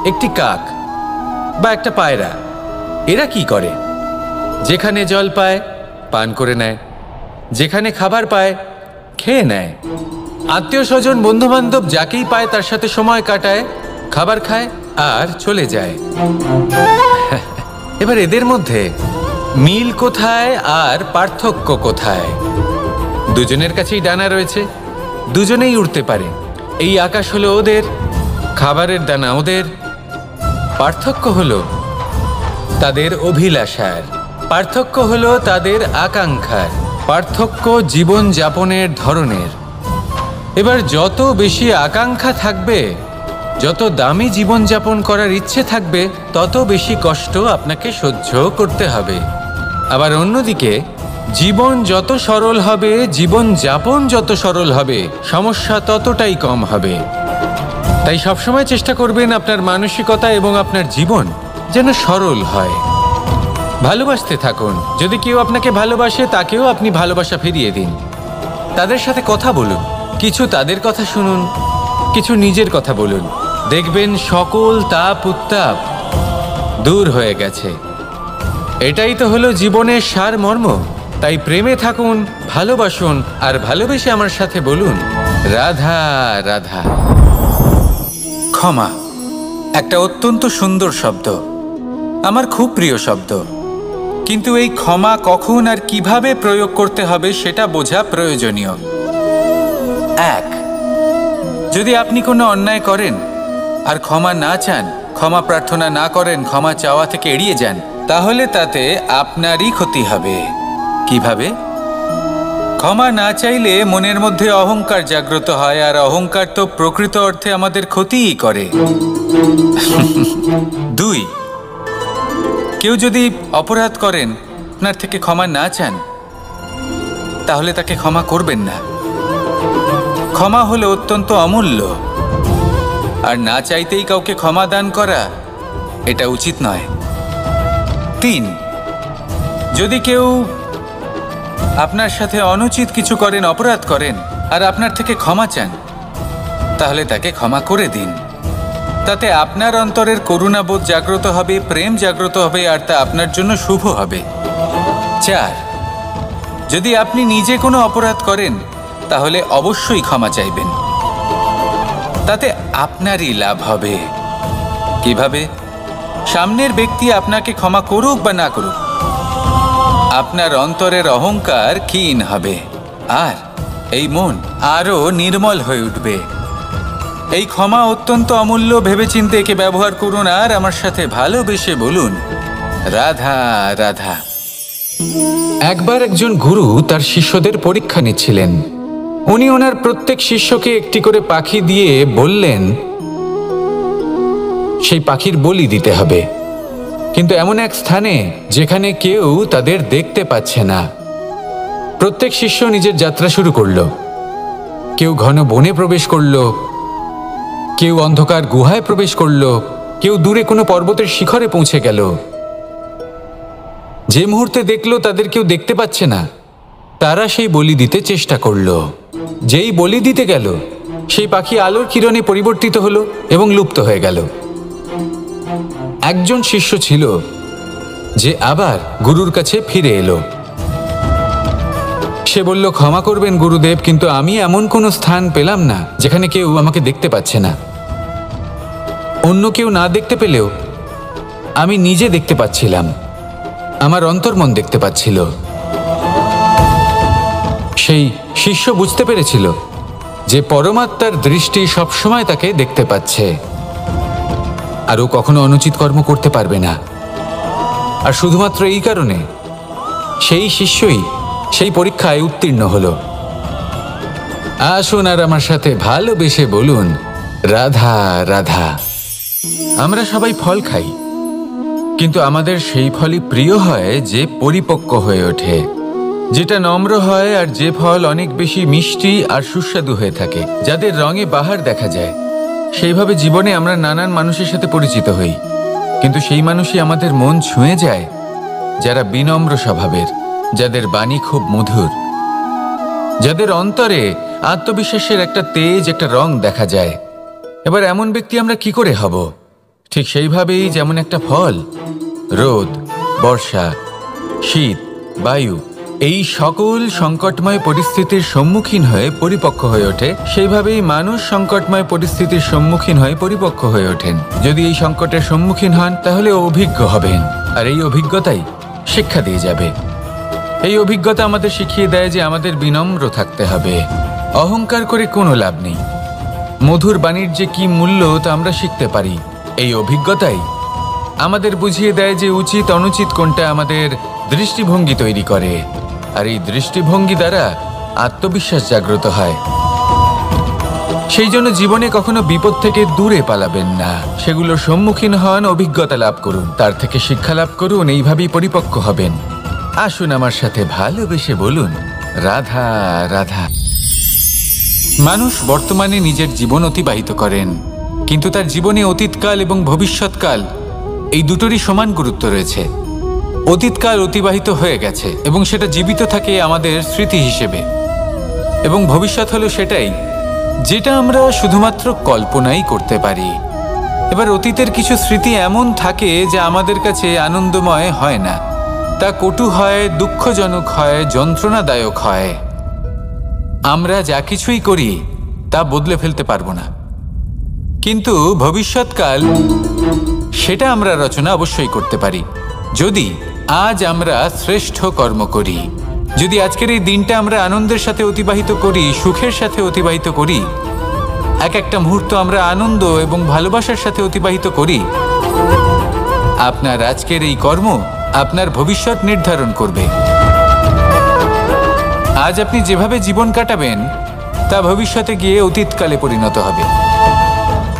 একটি কাক বা একটা পায়রা, এরা কি করে? যেখানে জল পায় পান করে নেয়, যেখানে খাবার পায় খেয়ে নেয়, আত্মীয় স্বজন বন্ধু বান্ধব যাকেই পায় তার সাথে সময় কাটায়, খাবার খায় আর চলে যায়। এবার এদের মধ্যে মিল কোথায় আর পার্থক্য কোথায়? দুজনের কাছেই ডানা রয়েছে, দুজনেই উড়তে পারে। এই আকাশ হলো ওদের, খাবারের দানা ওদের। পার্থক্য হলো তাদের অভিলাষার, পার্থক্য হলো তাদের আকাঙ্ক্ষার, পার্থক্য জীবন যাপনের ধরনের। এবার যত বেশি আকাঙ্ক্ষা থাকবে, যত দামি জীবনযাপন করার ইচ্ছে থাকবে, তত বেশি কষ্ট আপনাকে সহ্য করতে হবে। আবার অন্যদিকে জীবন যত সরল হবে, জীবনযাপন যত সরল হবে, সমস্যা ততটাই কম হবে। তাই সবসময় চেষ্টা করবেন আপনার মানসিকতা এবং আপনার জীবন যেন সরল হয়। ভালোবাসতে থাকুন। যদি কেউ আপনাকে ভালোবাসে, তাকেও আপনি ভালোবাসা ফিরিয়ে দিন। তাদের সাথে কথা বলুন, কিছু তাদের কথা শুনুন, কিছু নিজের কথা বলুন। দেখবেন সকল তাপ উত্তাপ দূর হয়ে গেছে। এটাই তো হলো জীবনের সারমর্ম। তাই প্রেমে থাকুন, ভালোবাসুন, আর ভালোবেসে আমার সাথে বলুন, রাধা রাধা। ক্ষমা একটা অত্যন্ত সুন্দর শব্দ, আমার খুব প্রিয় শব্দ। কিন্তু এই ক্ষমা কখন আর কিভাবে প্রয়োগ করতে হবে সেটা বোঝা প্রয়োজনীয়। এক, যদি আপনি কোনো অন্যায় করেন আর ক্ষমা না চান, ক্ষমা প্রার্থনা না করেন, ক্ষমা চাওয়া থেকে এড়িয়ে যান, তাহলে তাতে আপনারই ক্ষতি হবে। কিভাবে? ক্ষমা না চাইলে মনের মধ্যে অহংকার জাগ্রত হয়, আর অহংকার তো প্রকৃত অর্থে আমাদের ক্ষতিই করে। দুই, কেউ যদি অপরাধ করেন, আপনার থেকে ক্ষমা না চান, তাহলে তাকে ক্ষমা করবেন না। ক্ষমা হলো অত্যন্ত অমূল্য, আর না চাইতেই কাউকে ক্ষমা দান করা এটা উচিত নয়। তিন, যদি কেউ আপনার সাথে অনুচিত কিছু করেন, অপরাধ করেন, আর আপনার থেকে ক্ষমা চান, তাহলে তাকে ক্ষমা করে দিন। তাতে আপনার অন্তরের করুণাবোধ জাগ্রত হবে, প্রেম জাগ্রত হবে, আর তা আপনার জন্য শুভ হবে। চার, যদি আপনি নিজে কোনো অপরাধ করেন, তাহলে অবশ্যই ক্ষমা চাইবেন। তাতে আপনারই লাভ হবে। কিভাবে? সামনের ব্যক্তি আপনাকে ক্ষমা করুক বা না করুক, আপনার অন্তরের অহংকার ক্ষীণ হবে, আর এই মন আরো নির্মল হয়ে উঠবে। এই ক্ষমা অত্যন্ত অমূল্য। ভেবেচিন্তে একে ব্যবহার করুন আর আমার সাথে ভালোবেসে বলুন, রাধা রাধা। একবার একজন গুরু তার শিষ্যদের পরীক্ষা নিচ্ছিলেন। উনি ওনার প্রত্যেক শিষ্যকে একটি করে পাখি দিয়ে বললেন সেই পাখির বলি দিতে হবে, কিন্তু এমন এক স্থানে যেখানে কেউ তাদের দেখতে পাচ্ছে না। প্রত্যেক শিষ্য নিজের যাত্রা শুরু করল। কেউ ঘন বনে প্রবেশ করল, কেউ অন্ধকার গুহায় প্রবেশ করল, কেউ দূরে কোনো পর্বতের শিখরে পৌঁছে গেল। যে মুহূর্তে দেখলো তাদের কেউ দেখতে পাচ্ছে না, তারা সেই বলি দিতে চেষ্টা করল। যেই বলি দিতে গেল, সেই পাখি আলোর কিরণে পরিবর্তিত হলো এবং লুপ্ত হয়ে গেল। একজন শিষ্য ছিল যে আবার গুরুর কাছে ফিরে এলো। সে বলল, ক্ষমা করবেন গুরুদেব, কিন্তু আমি এমন কোনো স্থান পেলাম না যেখানে কেউ আমাকে দেখতে পাচ্ছে না। অন্য কেউ না দেখতে পেলেও আমি নিজে দেখতে পাচ্ছিলাম, আমার অন্তর্মন দেখতে পাচ্ছিল। সেই শিষ্য বুঝতে পেরেছিল যে পরমাত্মার দৃষ্টি সবসময় তাকে দেখতে পাচ্ছে, আর ও কখনো অনুচিত কর্ম করতে পারবে না। আর শুধুমাত্র এই কারণে সেই শিষ্যই সেই পরীক্ষায় উত্তীর্ণ হলো। আসুন আর আমার সাথে ভালোবেসে বলুন, রাধা রাধা। আমরা সবাই ফল খাই, কিন্তু আমাদের সেই ফলই প্রিয় হয় যে পরিপক্ক হয়ে ওঠে, যেটা নম্র হয়, আর যে ফল অনেক বেশি মিষ্টি আর সুস্বাদু হয়ে থাকে, যাদের রঙে বাহার দেখা যায়। সেইভাবে জীবনে আমরা নানান মানুষের সাথে পরিচিত হই, কিন্তু সেই মানুষই আমাদের মন ছুঁয়ে যায় যারা বিনম্র স্বভাবের, যাদের বাণী খুব মধুর, যাদের অন্তরে আত্মবিশ্বাসের একটা তেজ, একটা রং দেখা যায়। এবার এমন ব্যক্তি আমরা কি করে হব? ঠিক সেইভাবেই যেমন একটা ফল রোদ, বর্ষা, শীত, বায়ু এই সকল সংকটময় পরিস্থিতির সম্মুখীন হয়ে পরিপক্ক হয়ে ওঠে, সেইভাবেই মানুষ সংকটময় পরিস্থিতির সম্মুখীন হয়ে পরিপক্ক হয়ে ওঠেন। যদি এই সংকটের সম্মুখীন হন তাহলে অভিজ্ঞ হবেন, আর এই অভিজ্ঞতাই শিক্ষা দিয়ে যাবে। এই অভিজ্ঞতা আমাদের শিখিয়ে দেয় যে আমাদের বিনম্র থাকতে হবে, অহংকার করে কোনো লাভ নেই। মধুর বাণীর যে কি মূল্য তা আমরা শিখতে পারি। এই অভিজ্ঞতাই আমাদের বুঝিয়ে দেয় যে উচিত অনুচিত কোনটা, আমাদের দৃষ্টিভঙ্গি তৈরি করে, আর এই দৃষ্টিভঙ্গি দ্বারা আত্মবিশ্বাস জাগ্রত হয়। সেই জন্য জীবনে কখনো বিপদ থেকে দূরে পালাবেন না, সেগুলোর সম্মুখীন হন, অভিজ্ঞতা লাভ করুন, তার থেকে শিক্ষা লাভ করুন, এইভাবেই পরিপক্ক হবেন। আসুন আমার সাথে ভালোবেসে বলুন, রাধা রাধা। মানুষ বর্তমানে নিজের জীবন অতিবাহিত করেন, কিন্তু তার জীবনে অতীতকাল এবং ভবিষ্যৎকাল এই দুটোরই সমান গুরুত্ব রয়েছে। অতীতকাল অতিবাহিত হয়ে গেছে এবং সেটা জীবিত থাকে আমাদের স্মৃতি হিসেবে, এবং ভবিষ্যৎ হলো সেটাই যেটা আমরা শুধুমাত্র কল্পনাই করতে পারি। এবার অতীতের কিছু স্মৃতি এমন থাকে যা আমাদের কাছে আনন্দময় হয় না, তা কটু হয়, দুঃখজনক হয়, যন্ত্রণাদায়ক হয়। আমরা যা কিছুই করি তা বদলে ফেলতে পারবো না, কিন্তু ভবিষ্যৎকাল সেটা আমরা রচনা অবশ্যই করতে পারি, যদি আজ আমরা শ্রেষ্ঠ কর্ম করি। যদি আজকের এই দিনটা আমরা আনন্দের সাথে অতিবাহিত করি, সুখের সাথে অতিবাহিত করি, এক একটা মুহূর্ত আমরা আনন্দ এবং ভালোবাসার সাথে অতিবাহিত করি, আপনার আজকের এই কর্ম আপনার ভবিষ্যৎ নির্ধারণ করবে। আজ আপনি যেভাবে জীবন কাটাবেন তা ভবিষ্যতে গিয়ে অতীতকালে পরিণত হবে,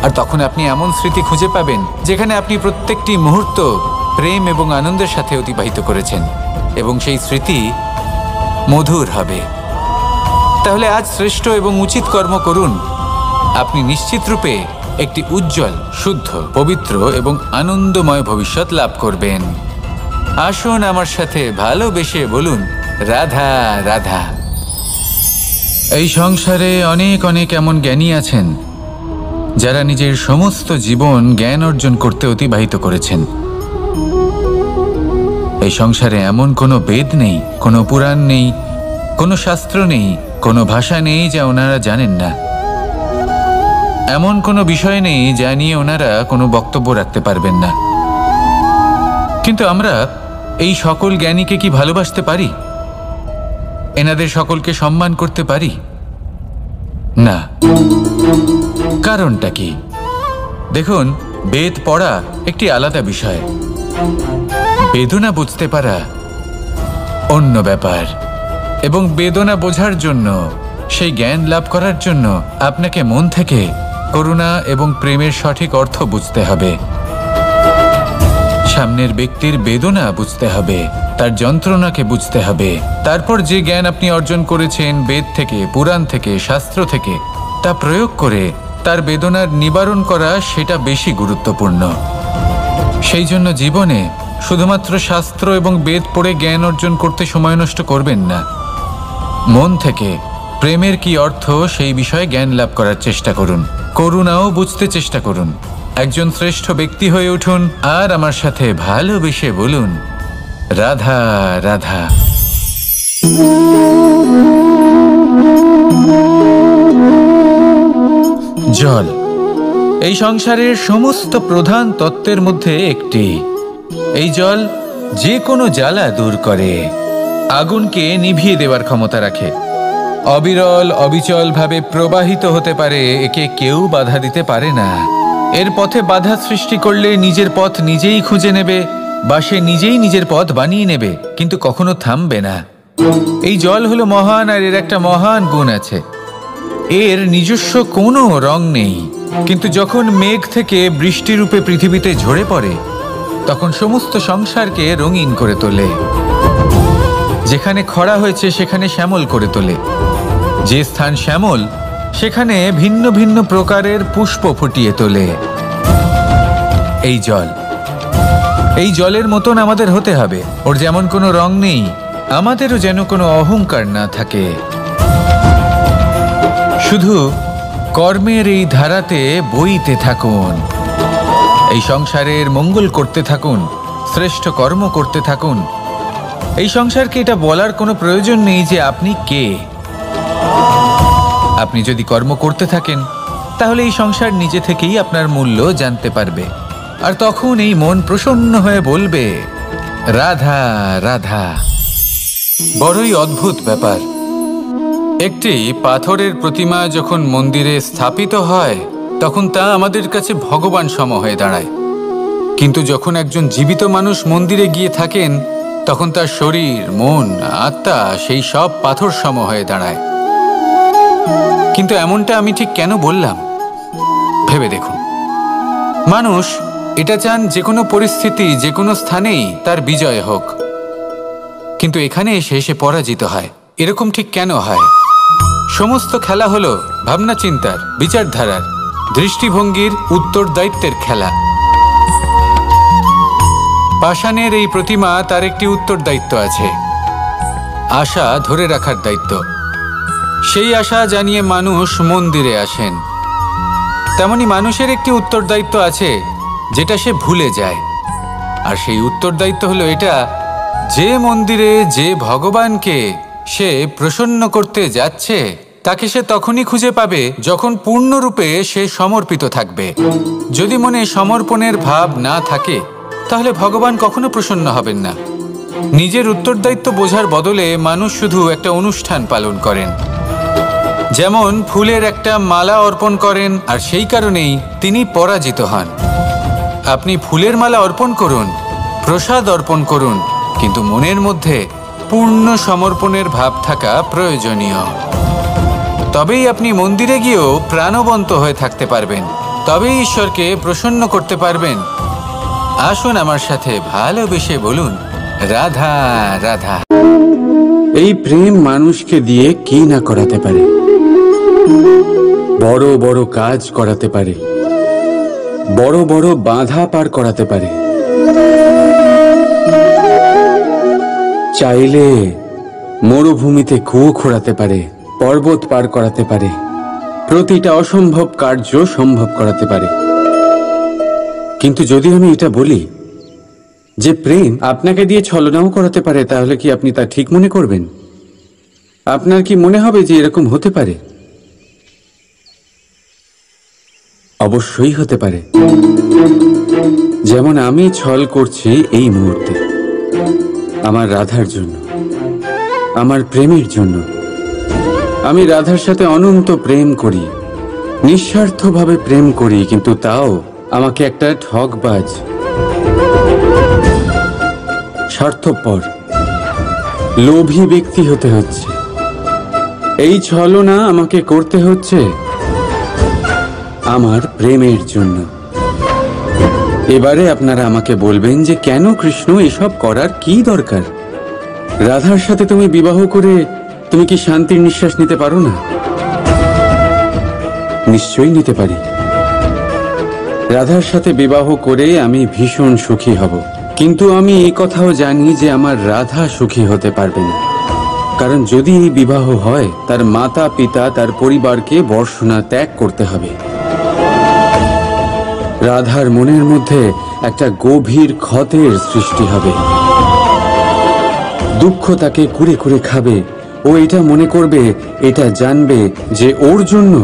আর তখন আপনি এমন স্মৃতি খুঁজে পাবেন যেখানে আপনি প্রত্যেকটি মুহূর্ত প্রেম এবং আনন্দের সাথে অতিবাহিত করেছেন, এবং সেই স্মৃতি মধুর হবে। তাহলে আজ শ্রেষ্ঠ এবং উচিত কর্ম করুন, আপনি নিশ্চিত রূপে একটি উজ্জ্বল, শুদ্ধ, পবিত্র এবং আনন্দময় ভবিষ্যৎ লাভ করবেন। আসুন আমার সাথে ভালোবেসে বলুন, রাধা রাধা। এই সংসারে অনেক অনেক এমন জ্ঞানী আছেন যারা নিজের সমস্ত জীবন জ্ঞান অর্জন করতে অতিবাহিত করেছেন। এই সংসারে এমন কোনো বেদ নেই, কোনো পুরাণ নেই, কোনো শাস্ত্র নেই, কোনো ভাষা নেই যা ওনারা জানেন না। এমন কোনো বিষয় নেই যা নিয়ে ওনারা কোনো বক্তব্য রাখতে পারবেন না। কিন্তু আমরা এই সকল জ্ঞানীকে কি ভালোবাসতে পারি? এনাদের সকলকে সম্মান করতে পারি না। কারণটা কি? দেখুন, বেদ পড়া একটি আলাদা বিষয়, বেদনা বুঝতে পারা অন্য ব্যাপার। এবং বেদনা বোঝার জন্য, সেই জ্ঞান লাভ করার জন্য আপনাকে মন থেকে করুণা এবং প্রেমের সঠিক অর্থ বুঝতে হবে। সামনের ব্যক্তির বেদনা বুঝতে হবে, তার যন্ত্রণাকে বুঝতে হবে। তারপর যে জ্ঞান আপনি অর্জন করেছেন বেদ থেকে, পুরাণ থেকে, শাস্ত্র থেকে, তা প্রয়োগ করে তার বেদনার নিবারণ করা, সেটা বেশি গুরুত্বপূর্ণ। সেই জন্য জীবনে শুধুমাত্র শাস্ত্র এবং বেদ পড়ে জ্ঞান অর্জন করতে সময় নষ্ট করবেন না। মন থেকে প্রেমের কি অর্থ সেই বিষয়ে জ্ঞান লাভ করার চেষ্টা করুন, করুণাও বুঝতে চেষ্টা করুন। একজন শ্রেষ্ঠ ব্যক্তি হয়ে উঠুন, আর আমার সাথে ভালোবেসে বলুন, রাধা রাধা। জল এই সংসারের সমস্ত প্রধান তত্ত্বের মধ্যে একটি। এই জল যে কোনো জ্বালা দূর করে, আগুনকে নিভিয়ে দেওয়ার ক্ষমতা রাখে, অবিরল অবিচল ভাবে প্রবাহিত হতে পারে, একে কেউ বাধা দিতে পারে না। এর পথে বাধা সৃষ্টি করলে নিজের পথ নিজেই খুঁজে নেবে বা সে নিজেই নিজের পথ বানিয়ে নেবে, কিন্তু কখনো থামবে না। এই জল হলো মহান, আর এর একটা মহান গুণ আছে, এর নিজস্ব কোনো রং নেই। কিন্তু যখন মেঘ থেকে বৃষ্টিরূপে পৃথিবীতে ঝরে পড়ে, তখন সমস্ত সংসারকে রঙিন করে তোলে। যেখানে খরা হয়েছে সেখানে শ্যামল করে তোলে, যে স্থান শ্যামল সেখানে ভিন্ন ভিন্ন প্রকারের পুষ্প ফুটিয়ে তোলে। এই জল, এই জলের মতন আমাদের হতে হবে। ওর যেমন কোনো রং নেই, আমাদেরও যেন কোনো অহংকার না থাকে। শুধু কর্মের এই ধারাতে বইতে থাকুন, এই সংসারের মঙ্গল করতে থাকুন, শ্রেষ্ঠ কর্ম করতে থাকুন। এই সংসারকে এটা বলার কোনো প্রয়োজন নেই যে আপনি কে। আপনি যদি কর্ম করতে থাকেন, তাহলে এই সংসার নিজে থেকেই আপনার মূল্য জানতে পারবে, আর তখন এই মন প্রসন্ন হয়ে বলবে, রাধা রাধা। বড়ই অদ্ভুত ব্যাপার, একটি পাথরের প্রতিমা যখন মন্দিরে স্থাপিত হয়, তখন তা আমাদের কাছে ভগবান সম হয়ে দাঁড়ায়। কিন্তু যখন একজন জীবিত মানুষ মন্দিরে গিয়ে থাকেন, তখন তার শরীর, মন, আত্মা সেই সব পাথর সম হয়ে দাঁড়ায়। কিন্তু এমনটা আমি ঠিক কেন বললাম ভেবে দেখুন। মানুষ এটা চান যে কোনো পরিস্থিতি, যে কোনো স্থানেই তার বিজয় হোক, কিন্তু এখানে এসে সে পরাজিত হয়। এরকম ঠিক কেন হয়? সমস্ত খেলা হলো ভাবনা চিন্তার, বিচারধারার, দৃষ্টিভঙ্গির, উত্তরদায়িত্বের খেলা। পাষাণের এই প্রতিমা, তার একটি উত্তরদায়িত্ব আছে, আশা ধরে রাখার দায়িত্ব। সেই আশা জানিয়ে মানুষ মন্দিরে আসেন। তেমনি মানুষের একটি উত্তরদায়িত্ব আছে, যেটা সে ভুলে যায়। আর সেই উত্তরদায়িত্ব হলো এটা, যে মন্দিরে যে ভগবানকে সে প্রসন্ন করতে যাচ্ছে, তাকে সে তখনই খুঁজে পাবে যখন পূর্ণরূপে সে সমর্পিত থাকবে। যদি মনে সমর্পণের ভাব না থাকে, তাহলে ভগবান কখনো প্রসন্ন হবেন না। নিজের উত্তরদায়িত্ব বোঝার বদলে মানুষ শুধু একটা অনুষ্ঠান পালন করেন। যেমন ফুলের একটা মালা অর্পণ করেন, আর সেই কারণেই তিনি পরাজিত হন। আপনি ফুলের মালা অর্পণ করুন, প্রসাদ অর্পণ করুন, কিন্তু মনের মধ্যে পূর্ণ সমর্পণের ভাব থাকা প্রয়োজনীয়। তবেই আপনি মন্দিরে গিয়েও প্রাণবন্ত হয়ে থাকতে পারবেন, তবেই ঈশ্বরকে প্রসন্ন করতে পারবেন। আসুন আমার সাথে ভালোবেসে বলুন, রাধা রাধা। এই প্রেম মানুষকে দিয়ে কি না করাতে পারে, বড় বড় কাজ করাতে পারে, বড় বড় বাধা পার করাতে পারে। চাইলে মরুভূমিতে কুয়ো খোঁড়াতে পারে, পর্বত পার করাতে পারে, প্রতিটা অসম্ভব কার্য সম্ভব করাতে পারে। কিন্তু যদি আমি এটা বলি যে প্রেম আপনাকে দিয়ে ছলনাও করাতে পারে, তাহলে কি আপনি তা ঠিক মনে করবেন? আপনার কি মনে হবে যে এরকম হতে পারে? অবশ্যই হতে পারে। যেমন আমি ছল করছি এই মুহূর্তে, আমার রাধার জন্য, আমার প্রেমের জন্য। আমি রাধার সাথে অনন্ত প্রেম করি, নিঃস্বার্থভাবে প্রেম করি, কিন্তু তাও আমাকে একটা ঠকবাজ, স্বার্থপর, লোভী ব্যক্তি হতে হচ্ছে। এই ছলনা আমাকে করতে হচ্ছে আমার প্রেমের জন্য। এবারে আপনারা আমাকে বলবেন যে কেন কৃষ্ণ এসব করার কি দরকার? রাধার সাথে তুমি বিবাহ করে তুমি কি শান্তির নিঃশ্বাস নিতে পারো না? নিশ্চয়ই নিতে পারি। রাধার সাথে বিবাহ করে আমি ভীষণ সুখী হব, কিন্তু আমি এই কথাও জানি যে আমার রাধা সুখী হতে পারবে না। কারণ যদি এই বিবাহ হয়, তার মাতা পিতা, তার পরিবারকে বর্ষনা ত্যাগ করতে হবে। রাধার মনের মধ্যে একটা গভীর ক্ষতের সৃষ্টি হবে। দুঃখ তাকে কুরে কুরে খাবে। ও এটা মনে করবে, এটা জানবে যে ওর জন্য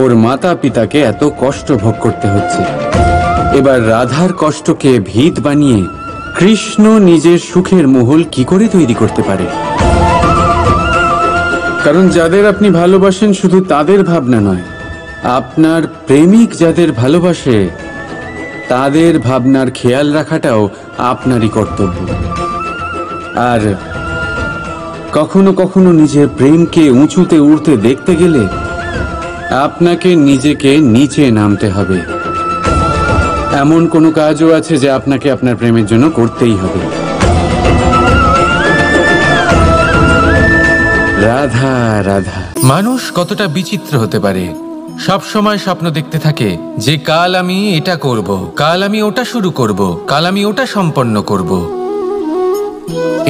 ওর মাতা পিতাকে এত কষ্ট ভোগ করতে হচ্ছে। এবার রাধার কষ্টকে ভিত বানিয়ে কৃষ্ণ নিজের সুখের মহল কি করে তৈরি করতে পারে? কারণ যাদের আপনি ভালোবাসেন শুধু তাদের ভাবনা নয়, আপনার প্রেমিক যাদের ভালোবাসে তাদের ভাবনার খেয়াল রাখাটাও আপনারই কর্তব্য। আর কখনো কখনো নিজের প্রেমকে উঁচুতে উঠতে দেখতে গেলে আপনাকে নিজেকে নিচে নামতে হবে। এমন কোনো কাজও আছে যে আপনাকে আপনার প্রেমের জন্য করতেই হবে। রাধা রাধা। মানুষ কতটা বিচিত্র হতে পারে। সব সময় স্বপ্ন দেখতে থাকে যে কাল আমি এটা করব, কাল আমি ওটা শুরু করব, কাল আমি ওটা সম্পন্ন করব।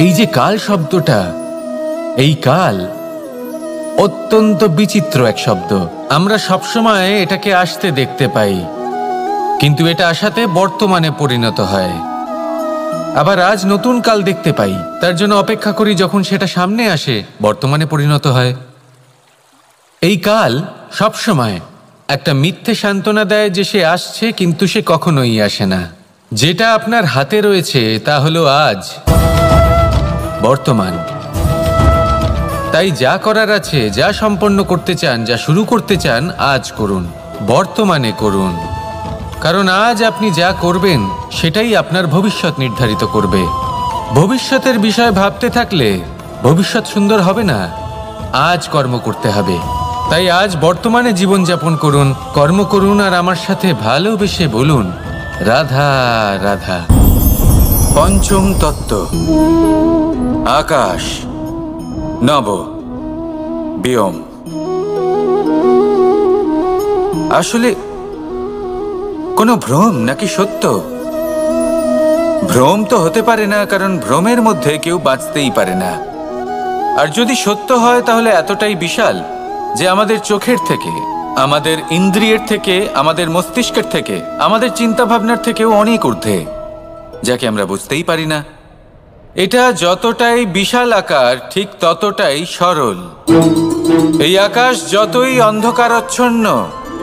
এই যে কাল শব্দটা, এই কাল অত্যন্ত বিচিত্র এক শব্দ। আমরা সবসময় এটাকে আসতে দেখতে পাই, কিন্তু এটা আসাতে বর্তমানে পরিণত হয়। আবার আজ নতুন কাল দেখতে পাই, তার জন্য অপেক্ষা করি যখন সেটা সামনে আসে বর্তমানে পরিণত হয়। এই কাল সবসময় একটা মিথ্যে সান্ত্বনা দেয় যে সে আসছে, কিন্তু সে কখনোই আসে না। যেটা আপনার হাতে রয়েছে তা হলো আজ, বর্তমান। তাই যা করার আছে, যা সম্পন্ন করতে চান, যা শুরু করতে চান, আজ করুন, বর্তমানে করুন। কারণ আজ আপনি যা করবেন সেটাই আপনার ভবিষ্যৎ নির্ধারিত করবে। ভবিষ্যতের বিষয় ভাবতে থাকলে ভবিষ্যৎ সুন্দর হবে না। আজ কর্ম করতে হবে। তাই আজ বর্তমানে জীবনযাপন করুন, কর্ম করুন, আর আমার সাথে ভালোবেসে বলুন রাধা রাধা। পঞ্চম তত্ত্ব, আকাশ, নব, ব্যোম। আসলে কোনো ভ্রম নাকি সত্য? ভ্রম তো হতে পারে না, কারণ ভ্রমের মধ্যে কেউ বাঁচতেই পারে না। আর যদি সত্য হয় তাহলে এতটাই বিশাল যে আমাদের চোখের থেকে, আমাদের ইন্দ্রিয়ের থেকে, আমাদের মস্তিষ্কের থেকে, আমাদের চিন্তা ভাবনার থেকেও অনেক ঊর্ধ্বে, যাকে আমরা বুঝতেই পারি না। এটা যতটাই বিশাল আকার ঠিক ততটাই সরল। এই আকাশ যতই অন্ধকারাচ্ছন্ন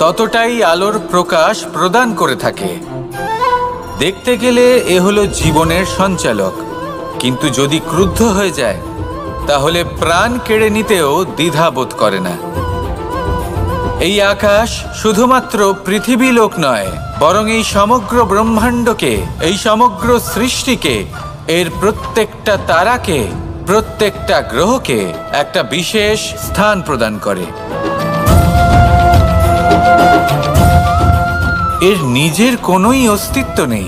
ততটাই আলোর প্রকাশ প্রদান করে থাকে। দেখতে গেলে এ হলো জীবনের সঞ্চালক, কিন্তু যদি ক্রুদ্ধ হয়ে যায় তাহলে প্রাণ কেড়ে নিতেও দ্বিধাবোধ করে না। এই আকাশ শুধুমাত্র পৃথিবী লোক নয়, বরং এই সমগ্র ব্রহ্মাণ্ডকে, এই সমগ্র সৃষ্টিকে, এর প্রত্যেকটা তারাকে, প্রত্যেকটা গ্রহকে একটা বিশেষ স্থান প্রদান করে। এর নিজের কোনোই অস্তিত্ব নেই,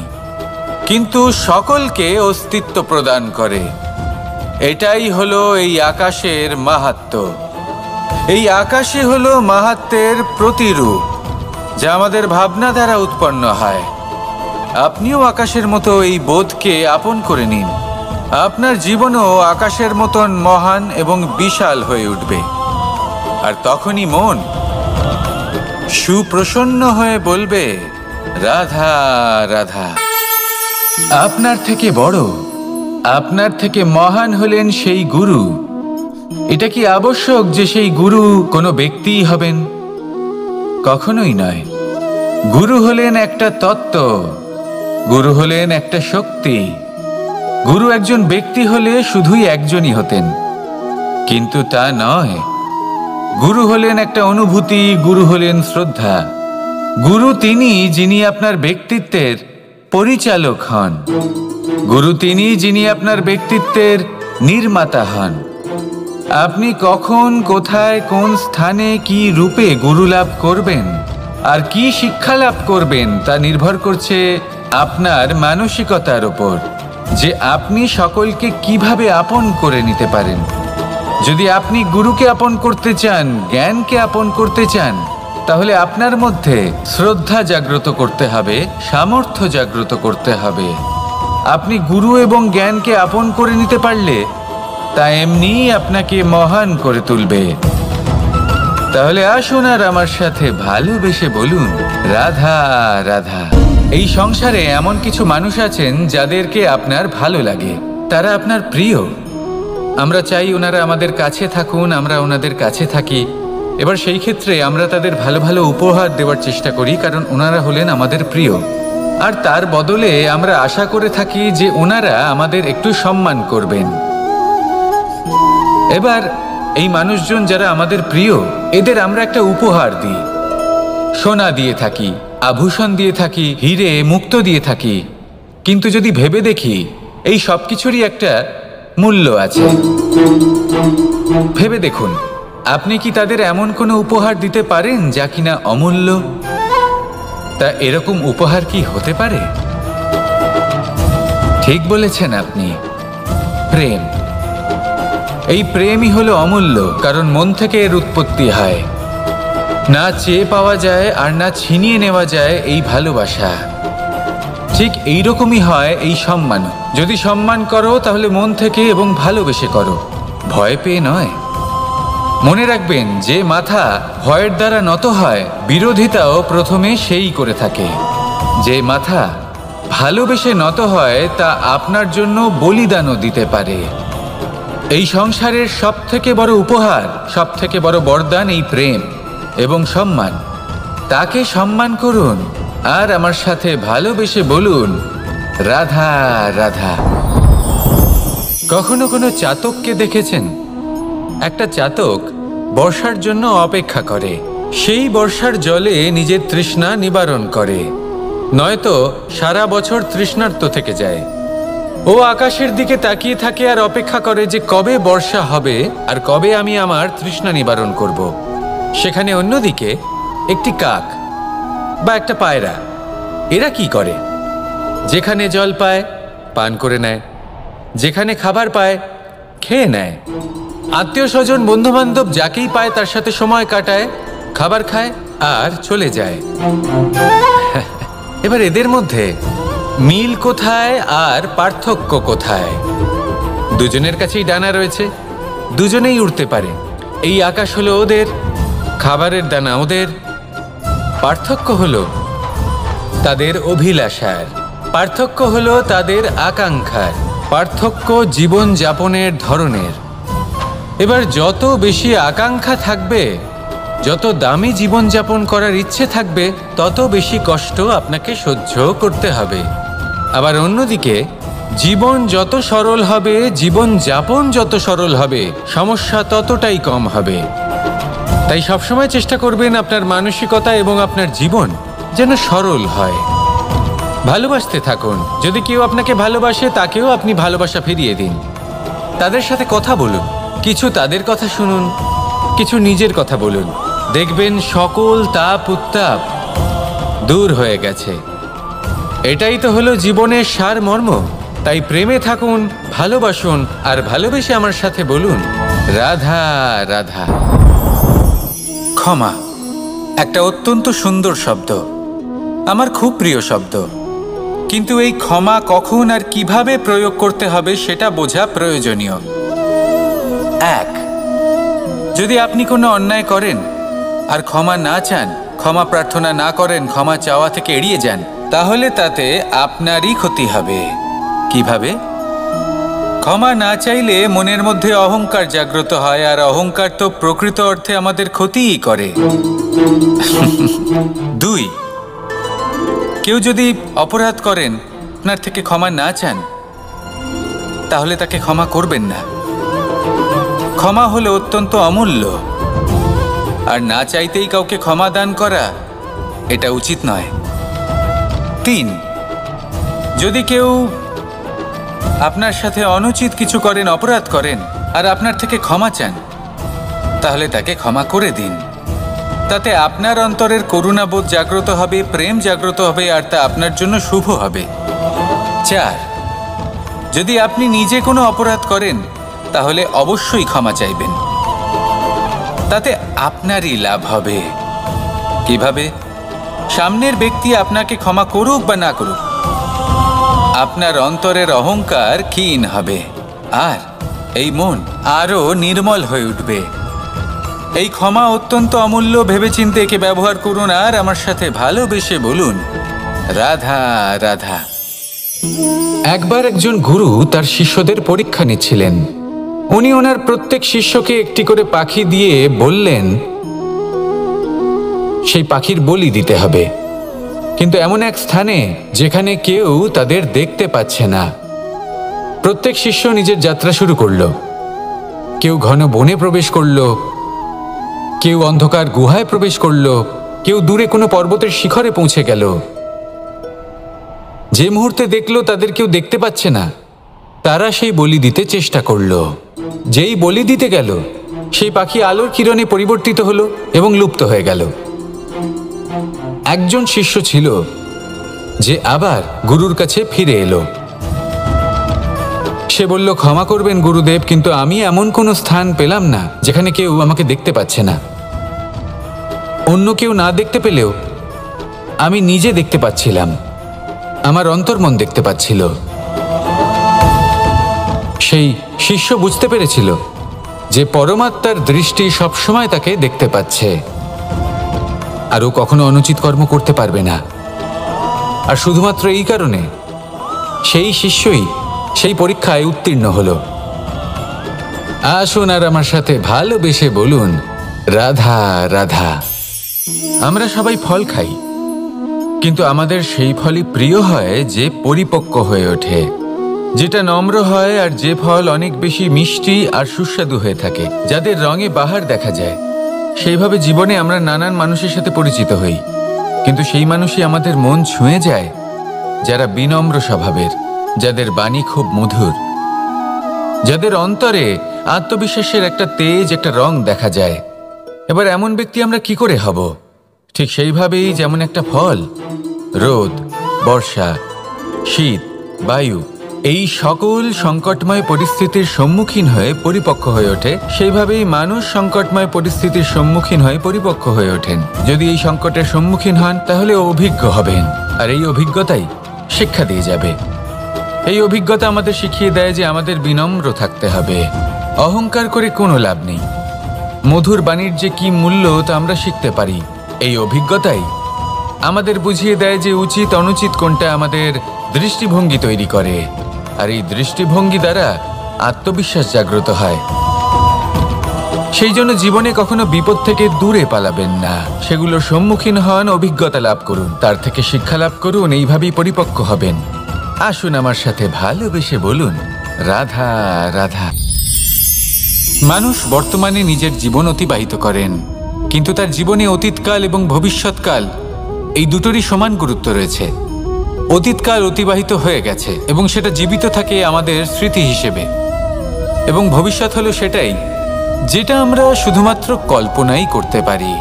কিন্তু সকলকে অস্তিত্ব প্রদান করে। এটাই হলো এই আকাশের মাহাত্ম্য। এই আকাশই হলো মাহাত্ম্যের প্রতিরূপ, যা আমাদের ভাবনা দ্বারা উৎপন্ন হয়। আপনিও আকাশের মতো এই বোধকে আপন করে নিন। আপনার জীবনও আকাশের মতন মহান এবং বিশাল হয়ে উঠবে। আর তখনই মন সুপ্রসন্ন হয়ে বলবে রাধা রাধা। আপনার থেকে বড়, আপনার থেকে মহান হলেন সেই গুরু। এটা কি আবশ্যক যে সেই গুরু কোনো ব্যক্তিই হবেন? কখনোই নয়। গুরু হলেন একটা তত্ত্ব, গুরু হলেন একটা শক্তি। গুরু একজন ব্যক্তি হলে শুধুই একজনই হতেন, কিন্তু তা নয়। গুরু হলেন একটা অনুভূতি, গুরু হলেন শ্রদ্ধা। গুরু তিনি যিনি আপনার ব্যক্তিত্বের পরিচালক হন। গুরু তিনি যিনি আপনার ব্যক্তিত্বের নির্মাতা হন। আপনি কখন, কোথায়, কোন স্থানে, কি রূপে গুরু লাভ করবেন আর কি শিক্ষা লাভ করবেন তা নির্ভর করছে আপনার মানসিকতার উপর, যে আপনি সকলকে কিভাবে আপন করে নিতে পারেন। যদি আপনি গুরুকে আপন করতে চান, জ্ঞানকে আপন করতে চান, তাহলে আপনার মধ্যে শ্রদ্ধা জাগ্রত করতে হবে, সামর্থ্য জাগ্রত করতে হবে। আপনি গুরু এবং জ্ঞানকে আপন করে নিতে পারলে তা এমনিই আপনাকে মহান করে তুলবে। তাহলে আসুন আর আমার সাথে ভালোবেসে বলুন রাধা রাধা। এই সংসারে এমন কিছু মানুষ আছেন যাদেরকে আপনার ভালো লাগে, তারা আপনার প্রিয়, আমরা চাই ওনারা আমাদের কাছে থাকুন, আমরা ওনাদের কাছে থাকি। এবার সেই ক্ষেত্রে আমরা তাদের ভালো ভালো উপহার দেওয়ার চেষ্টা করি, কারণ ওনারা হলেন আমাদের প্রিয়। আর তার বদলে আমরা আশা করে থাকি যে ওনারা আমাদের একটু সম্মান করবেন। এবার এই মানুষজন যারা আমাদের প্রিয়, এদের আমরা একটা উপহার দিই। সোনা দিয়ে থাকি, আভূষণ দিয়ে থাকি, হিরে মুক্ত দিয়ে থাকি। কিন্তু যদি ভেবে দেখি, এই সব কিছুরই একটা মূল্য আছে। ভেবে দেখুন, আপনি কি তাদের এমন কোনো উপহার দিতে পারেন যা কিনা অমূল্য? তা এরকম উপহার কি হতে পারে? ঠিক বলেছেন আপনি, প্রেম। এই প্রেমই হলো অমূল্য, কারণ মন থেকে এর উৎপত্তি হয়। না চেয়ে পাওয়া যায় আর না ছিনিয়ে নেওয়া যায় এই ভালোবাসা। ঠিক এইরকমই হয় এই সম্মান। যদি সম্মান করো তাহলে মন থেকে এবং ভালোবেসে করো, ভয় পেয়ে নয়। মনে রাখবেন, যে মাথা ভয়ের দ্বারা নত হয়, বিরোধিতাও প্রথমে সেই করে থাকে। যে মাথা ভালোবেসে নত হয়, তা আপনার জন্য বলিদানও দিতে পারে। এই সংসারের সব থেকে বড় উপহার, সব থেকে বড় বরদান এই প্রেম এবং সম্মান। তাকে সম্মান করুন আর আমার সাথে ভালোবেসে বলুন, রাধা রাধা। কখনো কোনো চাতককে দেখেছেন? একটা চাতক বর্ষার জন্য অপেক্ষা করে। সেই বর্ষার জলে নিজের তৃষ্ণা নিবারণ করে, নয়তো সারা বছর তৃষ্ণার্ত থেকে যায়। ও আকাশের দিকে তাকিয়ে থাকে আর অপেক্ষা করে যে কবে বর্ষা হবে আর কবে আমি আমার তৃষ্ণা নিবারণ করব। সেখানে অন্যদিকে একটি কাক বা একটা পায়রা, এরা কি করে? যেখানে জল পায় পান করে নেয়, যেখানে খাবার পায় খেয়ে নেয়, আত্মীয় স্বজন বন্ধু বান্ধব যাকেই পায় তার সাথে সময় কাটায়, খাবার খায় আর চলে যায়। এবার এদের মধ্যে মিল কোথায় আর পার্থক্য কোথায়? দুজনের কাছেই ডানা রয়েছে, দুজনেই উড়তে পারে। এই আকাশ হলো ওদের, খাবারের দানা ওদের। পার্থক্য হলো তাদের অভিলাষার, পার্থক্য হলো তাদের আকাঙ্ক্ষার, পার্থক্য জীবন যাপনের ধরনের। এবার যত বেশি আকাঙ্ক্ষা থাকবে, যত দামি জীবনযাপন করার ইচ্ছে থাকবে, তত বেশি কষ্ট আপনাকে সহ্য করতে হবে। আবার অন্যদিকে জীবন যত সরল হবে, জীবন যাপন যত সরল হবে, সমস্যা ততটাই কম হবে। তাই সবসময় চেষ্টা করবেন আপনার মানসিকতা এবং আপনার জীবন যেন সরল হয়। ভালোবাসতে থাকুন। যদি কেউ আপনাকে ভালোবাসে, তাকেও আপনি ভালোবাসা ফিরিয়ে দিন। তাদের সাথে কথা বলুন, কিছু তাদের কথা শুনুন, কিছু নিজের কথা বলুন। দেখবেন সকল তাপ উত্তাপ দূর হয়ে গেছে। এটাই তো হলো জীবনের সারমর্ম। তাই প্রেমে থাকুন, ভালোবাসুন, আর ভালোবেসে আমার সাথে বলুন, রাধা রাধা। ক্ষমা একটা অত্যন্ত সুন্দর শব্দ, আমার খুব প্রিয় শব্দ। কিন্তু এই ক্ষমা কখন আর কিভাবে প্রয়োগ করতে হবে সেটা বোঝা প্রয়োজনীয়। এক, যদি আপনি কোনো অন্যায় করেন আর ক্ষমা না চান, ক্ষমা প্রার্থনা না করেন, ক্ষমা চাওয়া থেকে এড়িয়ে যান, তাহলে তাতে আপনারই ক্ষতি হবে। কিভাবে? ক্ষমা না চাইলে মনের মধ্যে অহংকার জাগ্রত হয়, আর অহংকার তো প্রকৃত অর্থে আমাদের ক্ষতিই করে। দুই, কেউ যদি অপরাধ করেন, আপনার থেকে ক্ষমা না চান, তাহলে তাকে ক্ষমা করবেন না। ক্ষমা হলো অত্যন্ত অমূল্য, আর না চাইতেই কাউকে ক্ষমা দান করা এটা উচিত নয়। তিন, যদি কেউ আপনার সাথে অনুচিত কিছু করেন, অপরাধ করেন, আর আপনার থেকে ক্ষমা চান, তাহলে তাকে ক্ষমা করে দিন। তাতে আপনার অন্তরের করুণাবোধ জাগ্রত হবে, প্রেম জাগ্রত হবে, আর তা আপনার জন্য শুভ হবে। চার, যদি আপনি নিজে কোনো অপরাধ করেন, তাহলে অবশ্যই ক্ষমা চাইবেন। তাতে আপনারই লাভ হবে। কিভাবে? সামনের ব্যক্তি আপনাকে ক্ষমা করুক বা না করুক, আপনার অন্তরের অহংকার ক্ষীণ হবে, আর এই মন আরো নির্মল হয়ে উঠবে। এই ক্ষমা অত্যন্ত অমূল্য, ভেবেচিন্তে একে ব্যবহার করুন, আর আমার সাথে ভালোবেসে বলুন, রাধা রাধা। একবার একজন গুরু তার শিষ্যদের পরীক্ষা নিচ্ছিলেন। উনি ওনার প্রত্যেক শিষ্যকে একটি করে পাখি দিয়ে বললেন সেই পাখির বলি দিতে হবে, কিন্তু এমন এক স্থানে যেখানে কেউ তাদের দেখতে পাচ্ছে না। প্রত্যেক শিষ্য নিজের যাত্রা শুরু করলো। কেউ ঘন বনে প্রবেশ করলো, কেউ অন্ধকার গুহায় প্রবেশ করলো, কেউ দূরে কোনো পর্বতের শিখরে পৌঁছে গেল। যে মুহূর্তে দেখলো তাদের কেউ দেখতে পাচ্ছে না, তারা সেই বলি দিতে চেষ্টা করলো। যেই বলি দিতে গেল, সেই পাখি আলোর কিরণে পরিবর্তিত হলো এবং লুপ্ত হয়ে গেল। একজন শিষ্য ছিল যে আবার গুরুর কাছে ফিরে এলো। সে বলল, ক্ষমা করবেন গুরুদেব, কিন্তু আমি এমন কোনো স্থান পেলাম না যেখানে কেউ আমাকে দেখতে পাচ্ছে না। অন্য কেউ না দেখতে পেলেও আমি নিজে দেখতে পাচ্ছিলাম, আমার অন্তর্মন দেখতে পাচ্ছিল। সেই শিষ্য বুঝতে পেরেছিল যে পরমাত্মার দৃষ্টি সবসময় তাকে দেখতে পাচ্ছে, আর ও কখনো অনুচিত কর্ম করতে পারবে না। আর শুধুমাত্র এই কারণে সেই শিষ্যই সেই পরীক্ষায় উত্তীর্ণ হলো। আসুন আর আমার সাথে ভালোবেসে বলুন, রাধা রাধা। আমরা সবাই ফল খাই, কিন্তু আমাদের সেই ফলই প্রিয় হয় যে পরিপক্ক হয়ে ওঠে, যেটা নম্র হয়, আর যে ফল অনেক বেশি মিষ্টি আর সুস্বাদু হয়ে থাকে, যাদের রঙে বাহার দেখা যায়। সেইভাবে জীবনে আমরা নানান মানুষের সাথে পরিচিত হই, কিন্তু সেই মানুষই আমাদের মন ছুঁয়ে যায় যারা বিনম্র স্বভাবের, যাদের বাণী খুব মধুর, যাদের অন্তরে আত্মবিশ্বাসের একটা তেজ, একটা রং দেখা যায়। এবার এমন ব্যক্তি আমরা কি করে হব? ঠিক সেইভাবেই যেমন একটা ফল রোদ, বর্ষা, শীত, বায়ু এই সকল সংকটময় পরিস্থিতির সম্মুখীন হয়ে পরিপক্ক হয়ে ওঠে, সেইভাবেই মানুষ সংকটময় পরিস্থিতির সম্মুখীন হয়ে পরিপক্ক হয়ে ওঠেন। যদি এই সংকটের সম্মুখীন হন তাহলে অভিজ্ঞ হবেন, আর এই অভিজ্ঞতাই শিক্ষা দিয়ে যাবে। এই অভিজ্ঞতা আমাদের শিখিয়ে দেয় যে আমাদের বিনম্র থাকতে হবে। অহংকার করে কোনো লাভ নেই। মধুর বাণীর যে কি মূল্য তা আমরা শিখতে পারি। এই অভিজ্ঞতাই আমাদের বুঝিয়ে দেয় যে উচিত অনুচিত কোনটা, আমাদের দৃষ্টিভঙ্গি তৈরি করে, আর এই দৃষ্টিভঙ্গি দ্বারা আত্মবিশ্বাস জাগ্রত হয়। সেই জন্য জীবনে কখনো বিপদ থেকে দূরে পালাবেন না, সেগুলোর সম্মুখীন হন, অভিজ্ঞতা লাভ করুন, তার থেকে শিক্ষা লাভ করুন, এইভাবেই পরিপক্ক হবেন। আসুন আমার সাথে ভালোবেসে বলুন, রাধা রাধা। মানুষ বর্তমানে নিজের জীবন অতিবাহিত করেন, কিন্তু তার জীবনে অতীতকাল এবং ভবিষ্যৎকাল এই দুটোরই সমান গুরুত্ব রয়েছে। অতীতকাল অতিবাহিত হয়ে গেছে এবং সেটা জীবিত থাকে আমাদের স্মৃতি হিসেবে, এবং ভবিষ্যৎ হলো সেটাই যেটা আমরা শুধুমাত্র কল্পনাই করতে পারি।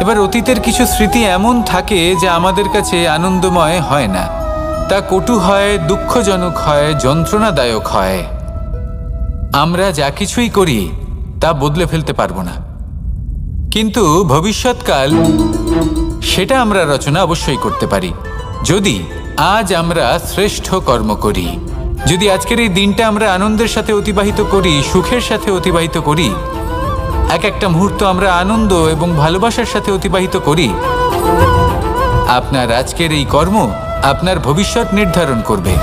এবার অতীতের কিছু স্মৃতি এমন থাকে যা আমাদের কাছে আনন্দময় হয় না, তা কটু হয়, দুঃখজনক হয়, যন্ত্রণাদায়ক হয়। আমরা যা কিছুই করি তা বদলে ফেলতে পারবো না, কিন্তু ভবিষ্যৎকাল সেটা আমরা রচনা অবশ্যই করতে পারি, যদি আজ আমরা শ্রেষ্ঠ কর্ম করি। যদি আজকের এই দিনটা আমরা আনন্দের সাথে অতিবাহিত করি, সুখের সাথে অতিবাহিত করি, এক একটা মুহূর্ত আমরা আনন্দ এবং ভালোবাসার সাথে অতিবাহিত করি, আপনার আজকের এই কর্ম আপনার ভবিষ্যৎ নির্ধারণ করবে।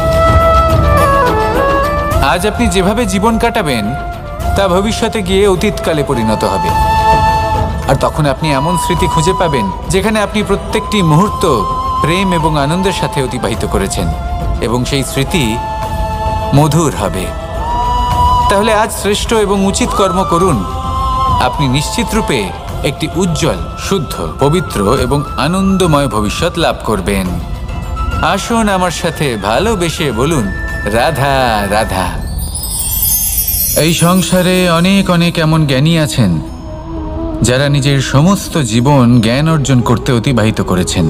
আজ আপনি যেভাবে জীবন কাটাবেন তা ভবিষ্যতে গিয়ে অতীতকালে পরিণত হবে, আর তখন আপনি এমন স্মৃতি খুঁজে পাবেন যেখানে আপনি প্রত্যেকটি মুহূর্ত প্রেম এবং আনন্দের সাথে অতিবাহিত করেছেন, এবং সেই স্মৃতি মধুর হবে। তাহলে আজ শ্রেষ্ঠ এবং উচিত কর্ম করুন, আপনি নিশ্চিত রূপে একটি উজ্জ্বল, শুদ্ধ, পবিত্র এবং আনন্দময় ভবিষ্যৎ লাভ করবেন। আসুন আমার সাথে ভালোবেসে বলুন, রাধা রাধা। এই সংসারে অনেক অনেক এমন জ্ঞানী আছেন যারা নিজের সমস্ত জীবন জ্ঞান অর্জন করতে অতিবাহিত করেছেন।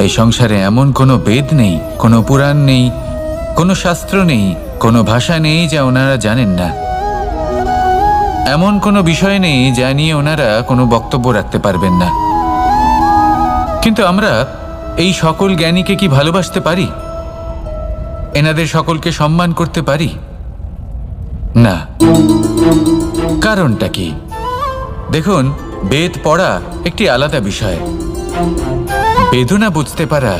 এই সংসারে এমন কোনো বেদ নেই, কোনো পুরাণ নেই, কোনো শাস্ত্র নেই, কোনো ভাষা নেই যা ওনারা জানেন না। এমন কোনো বিষয় নেই যা নিয়ে ওনারা কোনো বক্তব্য রাখতে পারবেন না। কিন্তু আমরা এই সকল জ্ঞানীকে কি ভালোবাসতে পারি? এনাদের সকলকে সম্মান করতে পারি না। কারণটা কি? দেখুন, বেদ পড়া একটি আলাদা বিষয়, বেদনা বুঝতে পারা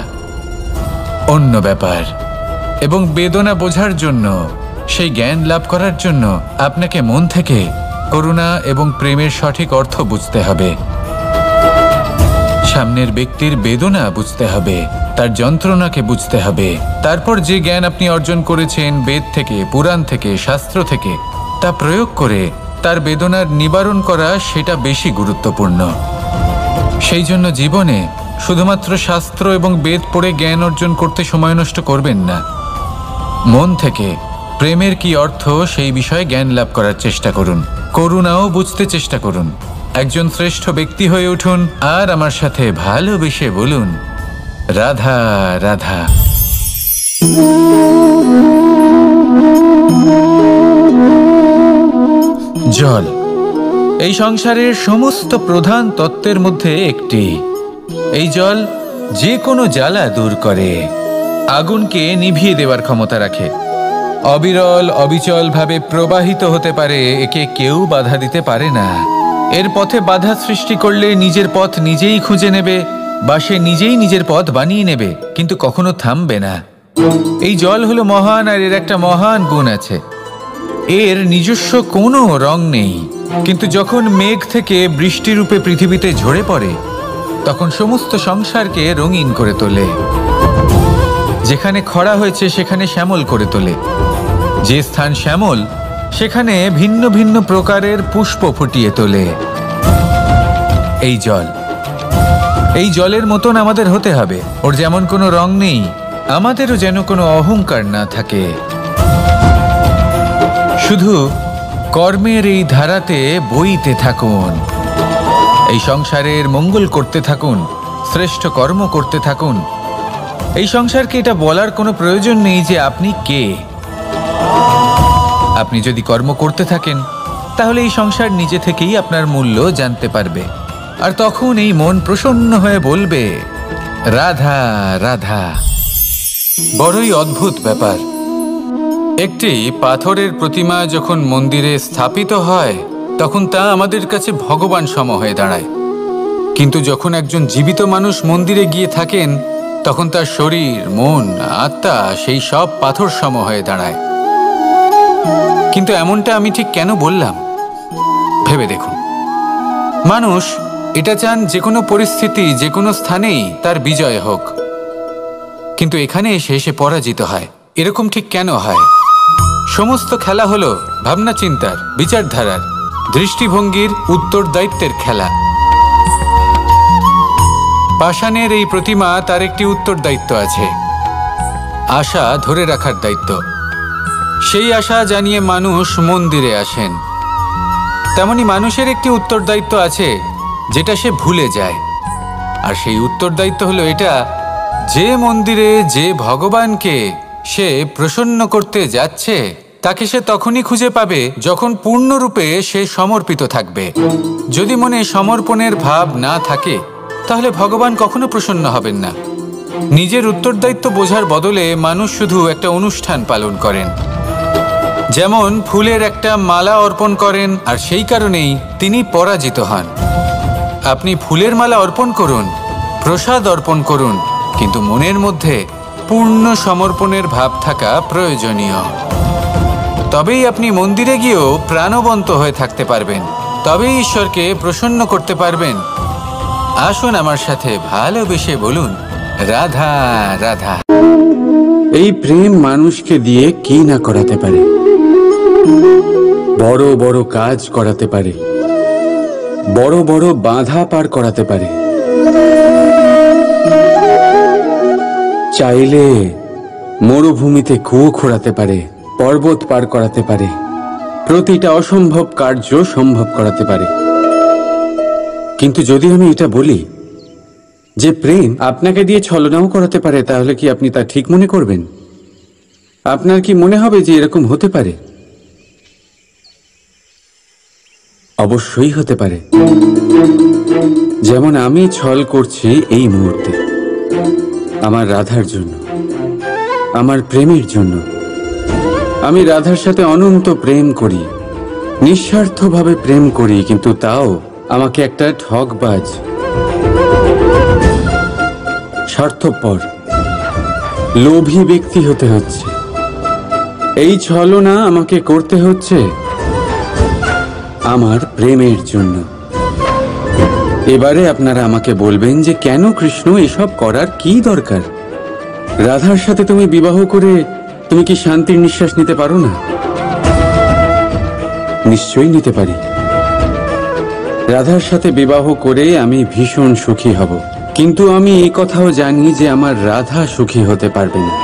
অন্য ব্যাপার, এবং বেদনা বোঝার জন্য সেই জ্ঞান লাভ করার জন্য আপনাকে মন থেকে করুণা এবং প্রেমের সঠিক অর্থ বুঝতে হবে। সামনের ব্যক্তির বেদনা বুঝতে হবে, তার যন্ত্রণাকে বুঝতে হবে। তারপর যে জ্ঞান আপনি অর্জন করেছেন বেদ থেকে, পুরাণ থেকে, শাস্ত্র থেকে, তা প্রয়োগ করে তার বেদনার নিবারণ করা, সেটা বেশি গুরুত্বপূর্ণ। সেই জন্য জীবনে শুধুমাত্র শাস্ত্র এবং বেদ পড়ে জ্ঞান অর্জন করতে সময় নষ্ট করবেন না। মন থেকে প্রেমের কি অর্থ সেই বিষয়ে জ্ঞান লাভ করার চেষ্টা করুন, করুণাও বুঝতে চেষ্টা করুন। একজন শ্রেষ্ঠ ব্যক্তি হয়ে উঠুন আর আমার সাথে ভালোবেসে বলুন, রাধা রাধা। জল এই সংসারের সমস্ত প্রধান তত্ত্বের মধ্যে একটি। এই জল যে কোনো জ্বালা দূর করে, আগুনকে নিভিয়ে দেওয়ার ক্ষমতা রাখে, অবিরল অবিচল ভাবে প্রবাহিত হতে পারে, একে কেউ বাধা দিতে পারে না। এর পথে বাধা সৃষ্টি করলে নিজের পথ নিজেই খুঁজে নেবে বা সে নিজেই নিজের পথ বানিয়ে নেবে, কিন্তু কখনো থামবে না। এই জল হলো মহান, আর এর একটা মহান গুণ আছে, এর নিজস্ব কোনো রং নেই। কিন্তু যখন মেঘ থেকে বৃষ্টি রূপে পৃথিবীতে ঝরে পড়ে, তখন সমস্ত সংসারকে রঙিন করে তোলে। যেখানে খরা হয়েছে সেখানে শ্যামল করে তোলে, যে স্থান শ্যামল সেখানে ভিন্ন ভিন্ন প্রকারের পুষ্প ফুটিয়ে তোলে। এই জল, এই জলের মতন আমাদের হতে হবে। ওর যেমন কোনো রং নেই, আমাদেরও যেন কোনো অহংকার না থাকে। শুধু কর্মের এই ধারাতে বইতে থাকুন, এই সংসারের মঙ্গল করতে থাকুন, শ্রেষ্ঠ কর্ম করতে থাকুন। এই সংসারকে এটা বলার কোনো প্রয়োজন নেই যে আপনি কে। আপনি যদি কর্ম করতে থাকেন তাহলে এই সংসার নিজে থেকেই আপনার মূল্য জানতে পারবে, আর তখন এই মন প্রসন্ন হয়ে বলবে, রাধা রাধা। বড়ই অদ্ভুত ব্যাপার, একটি পাথরের প্রতিমা যখন মন্দিরে স্থাপিত হয় তখন তা আমাদের কাছে ভগবান সম হয়ে দাঁড়ায়, কিন্তু যখন একজন জীবিত মানুষ মন্দিরে গিয়ে থাকেন তখন তার শরীর, মন, আত্মা সেই সব পাথর সম হয়ে দাঁড়ায়। কিন্তু এমনটা আমি ঠিক কেন বললাম ভেবে দেখুন। মানুষ এটা চান যে কোনো পরিস্থিতি, যে কোনো স্থানেই তার বিজয় হোক, কিন্তু এখানে এসে সে পরাজিত হয়। এরকম ঠিক কেন হয়? সমস্ত খেলা হলো ভাবনা চিন্তার, বিচারধারার, দৃষ্টিভঙ্গির, উত্তরদায়িত্বের খেলা। পাষাণের এই প্রতিমা, তার একটি উত্তরদায়িত্ব আছে, আশা ধরে রাখার দায়িত্ব। সেই আশা জানিয়ে মানুষ মন্দিরে আসেন। তেমনি মানুষের একটি উত্তরদায়িত্ব আছে যেটা সে ভুলে যায়, আর সেই উত্তরদায়িত্ব হলো এটা, যে মন্দিরে যে ভগবানকে সে প্রসন্ন করতে যাচ্ছে তাকে সে তখনই খুঁজে পাবে যখন পূর্ণরূপে সে সমর্পিত থাকবে। যদি মনে সমর্পণের ভাব না থাকে তাহলে ভগবান কখনো প্রসন্ন হবেন না। নিজের উত্তরদায়িত্ব বোঝার বদলে মানুষ শুধু একটা অনুষ্ঠান পালন করেন, যেমন ফুলের একটা মালা অর্পণ করেন, আর সেই কারণেই তিনি পরাজিত হন। আপনি ফুলের মালা অর্পণ করুন, প্রসাদ অর্পণ করুন, কিন্তু মনের মধ্যে পূর্ণ সমর্পণের ভাব থাকা প্রয়োজনীয়। তবেই আপনি মন্দিরে গিয়েও প্রাণবন্ত হয়ে থাকতে পারবেন, তবেই ঈশ্বরকে প্রসন্ন করতে পারবেন। আসুন আমার সাথে ভালোবেসে বলুন, রাধা রাধা। এই প্রেম মানুষকে দিয়ে কি না করাতে পারে, বড় বড় কাজ করাতে পারে, বড় বড় বাধা পার করাতে পারে। চাইলে মরুভূমিতে কুয়ো খোঁড়াতে পারে, পর্বত পার করাতে পারে, প্রতিটা অসম্ভব কার্য সম্ভব করাতে পারে। কিন্তু যদি আমি এটা বলি যে প্রেম আপনাকে দিয়ে ছলনাও করাতে পারে, তাহলে কি আপনি তা ঠিক মনে করবেন? আপনার কি মনে হবে যে এরকম হতে পারে? অবশ্যই হতে পারে। যেমন আমি ছল করছি এই মুহূর্তে আমার রাধার জন্য, আমার প্রেমের জন্য। আমি রাধার সাথে অনন্ত প্রেম করি, নিঃস্বার্থভাবে প্রেম করি, কিন্তু তাও আমাকে একটা ঠকবাজ, স্বার্থপর, লোভী ব্যক্তি হতে হচ্ছে। এই ছলনা আমাকে করতে হচ্ছে আমার প্রেমের জন্য। এবারে আপনারা আমাকে বলবেন যে কেন কৃষ্ণ এসব করার কি দরকার? রাধার সাথে তুমি বিবাহ করে তুমি কি শান্তির নিঃশ্বাস নিতে পারো না? নিশ্চয়ই নিতে পারি। রাধার সাথে বিবাহ করে আমি ভীষণ সুখী হব, কিন্তু আমি এই কথাও জানি যে আমার রাধা সুখী হতে পারবে না।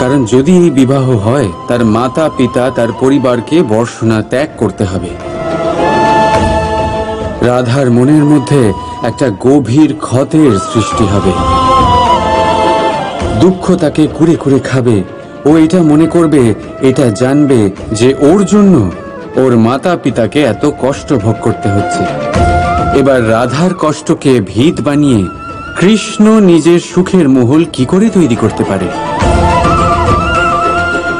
কারণ যদি এই বিবাহ হয়, তার মাতা পিতা তার পরিবারকে বর্ষণা ত্যাগ করতে হবে। রাধার মনের মধ্যে একটা গভীর ক্ষতের সৃষ্টি হবে। দুঃখ তাকে কুরে কুরে খাবে। ও এটা মনে করবে, এটা জানবে যে ওর জন্য ওর মাতা পিতাকে এত কষ্ট ভোগ করতে হচ্ছে। এবার রাধার কষ্টকে ভিত বানিয়ে কৃষ্ণ নিজের সুখের মহল কি করে তৈরি করতে পারে?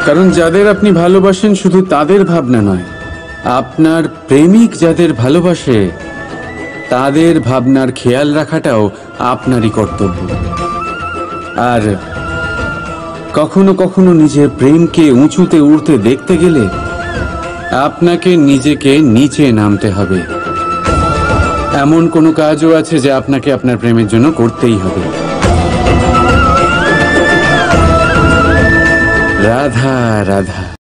কারণ যাদের আপনি ভালোবাসেন শুধু তাদের ভাবনা নয়, আপনার প্রেমিক যাদের ভালোবাসে তাদের ভাবনার খেয়াল রাখাটাও আপনারই কর্তব্য। আর কখনো কখনো নিজের প্রেমকে উঁচুতে উঠতে দেখতে গেলে আপনাকে নিজেকে নিচে নামতে হবে। এমন কোনো কাজও আছে যা আপনাকে আপনার প্রেমের জন্য করতেই হবে। রাধা রাধা।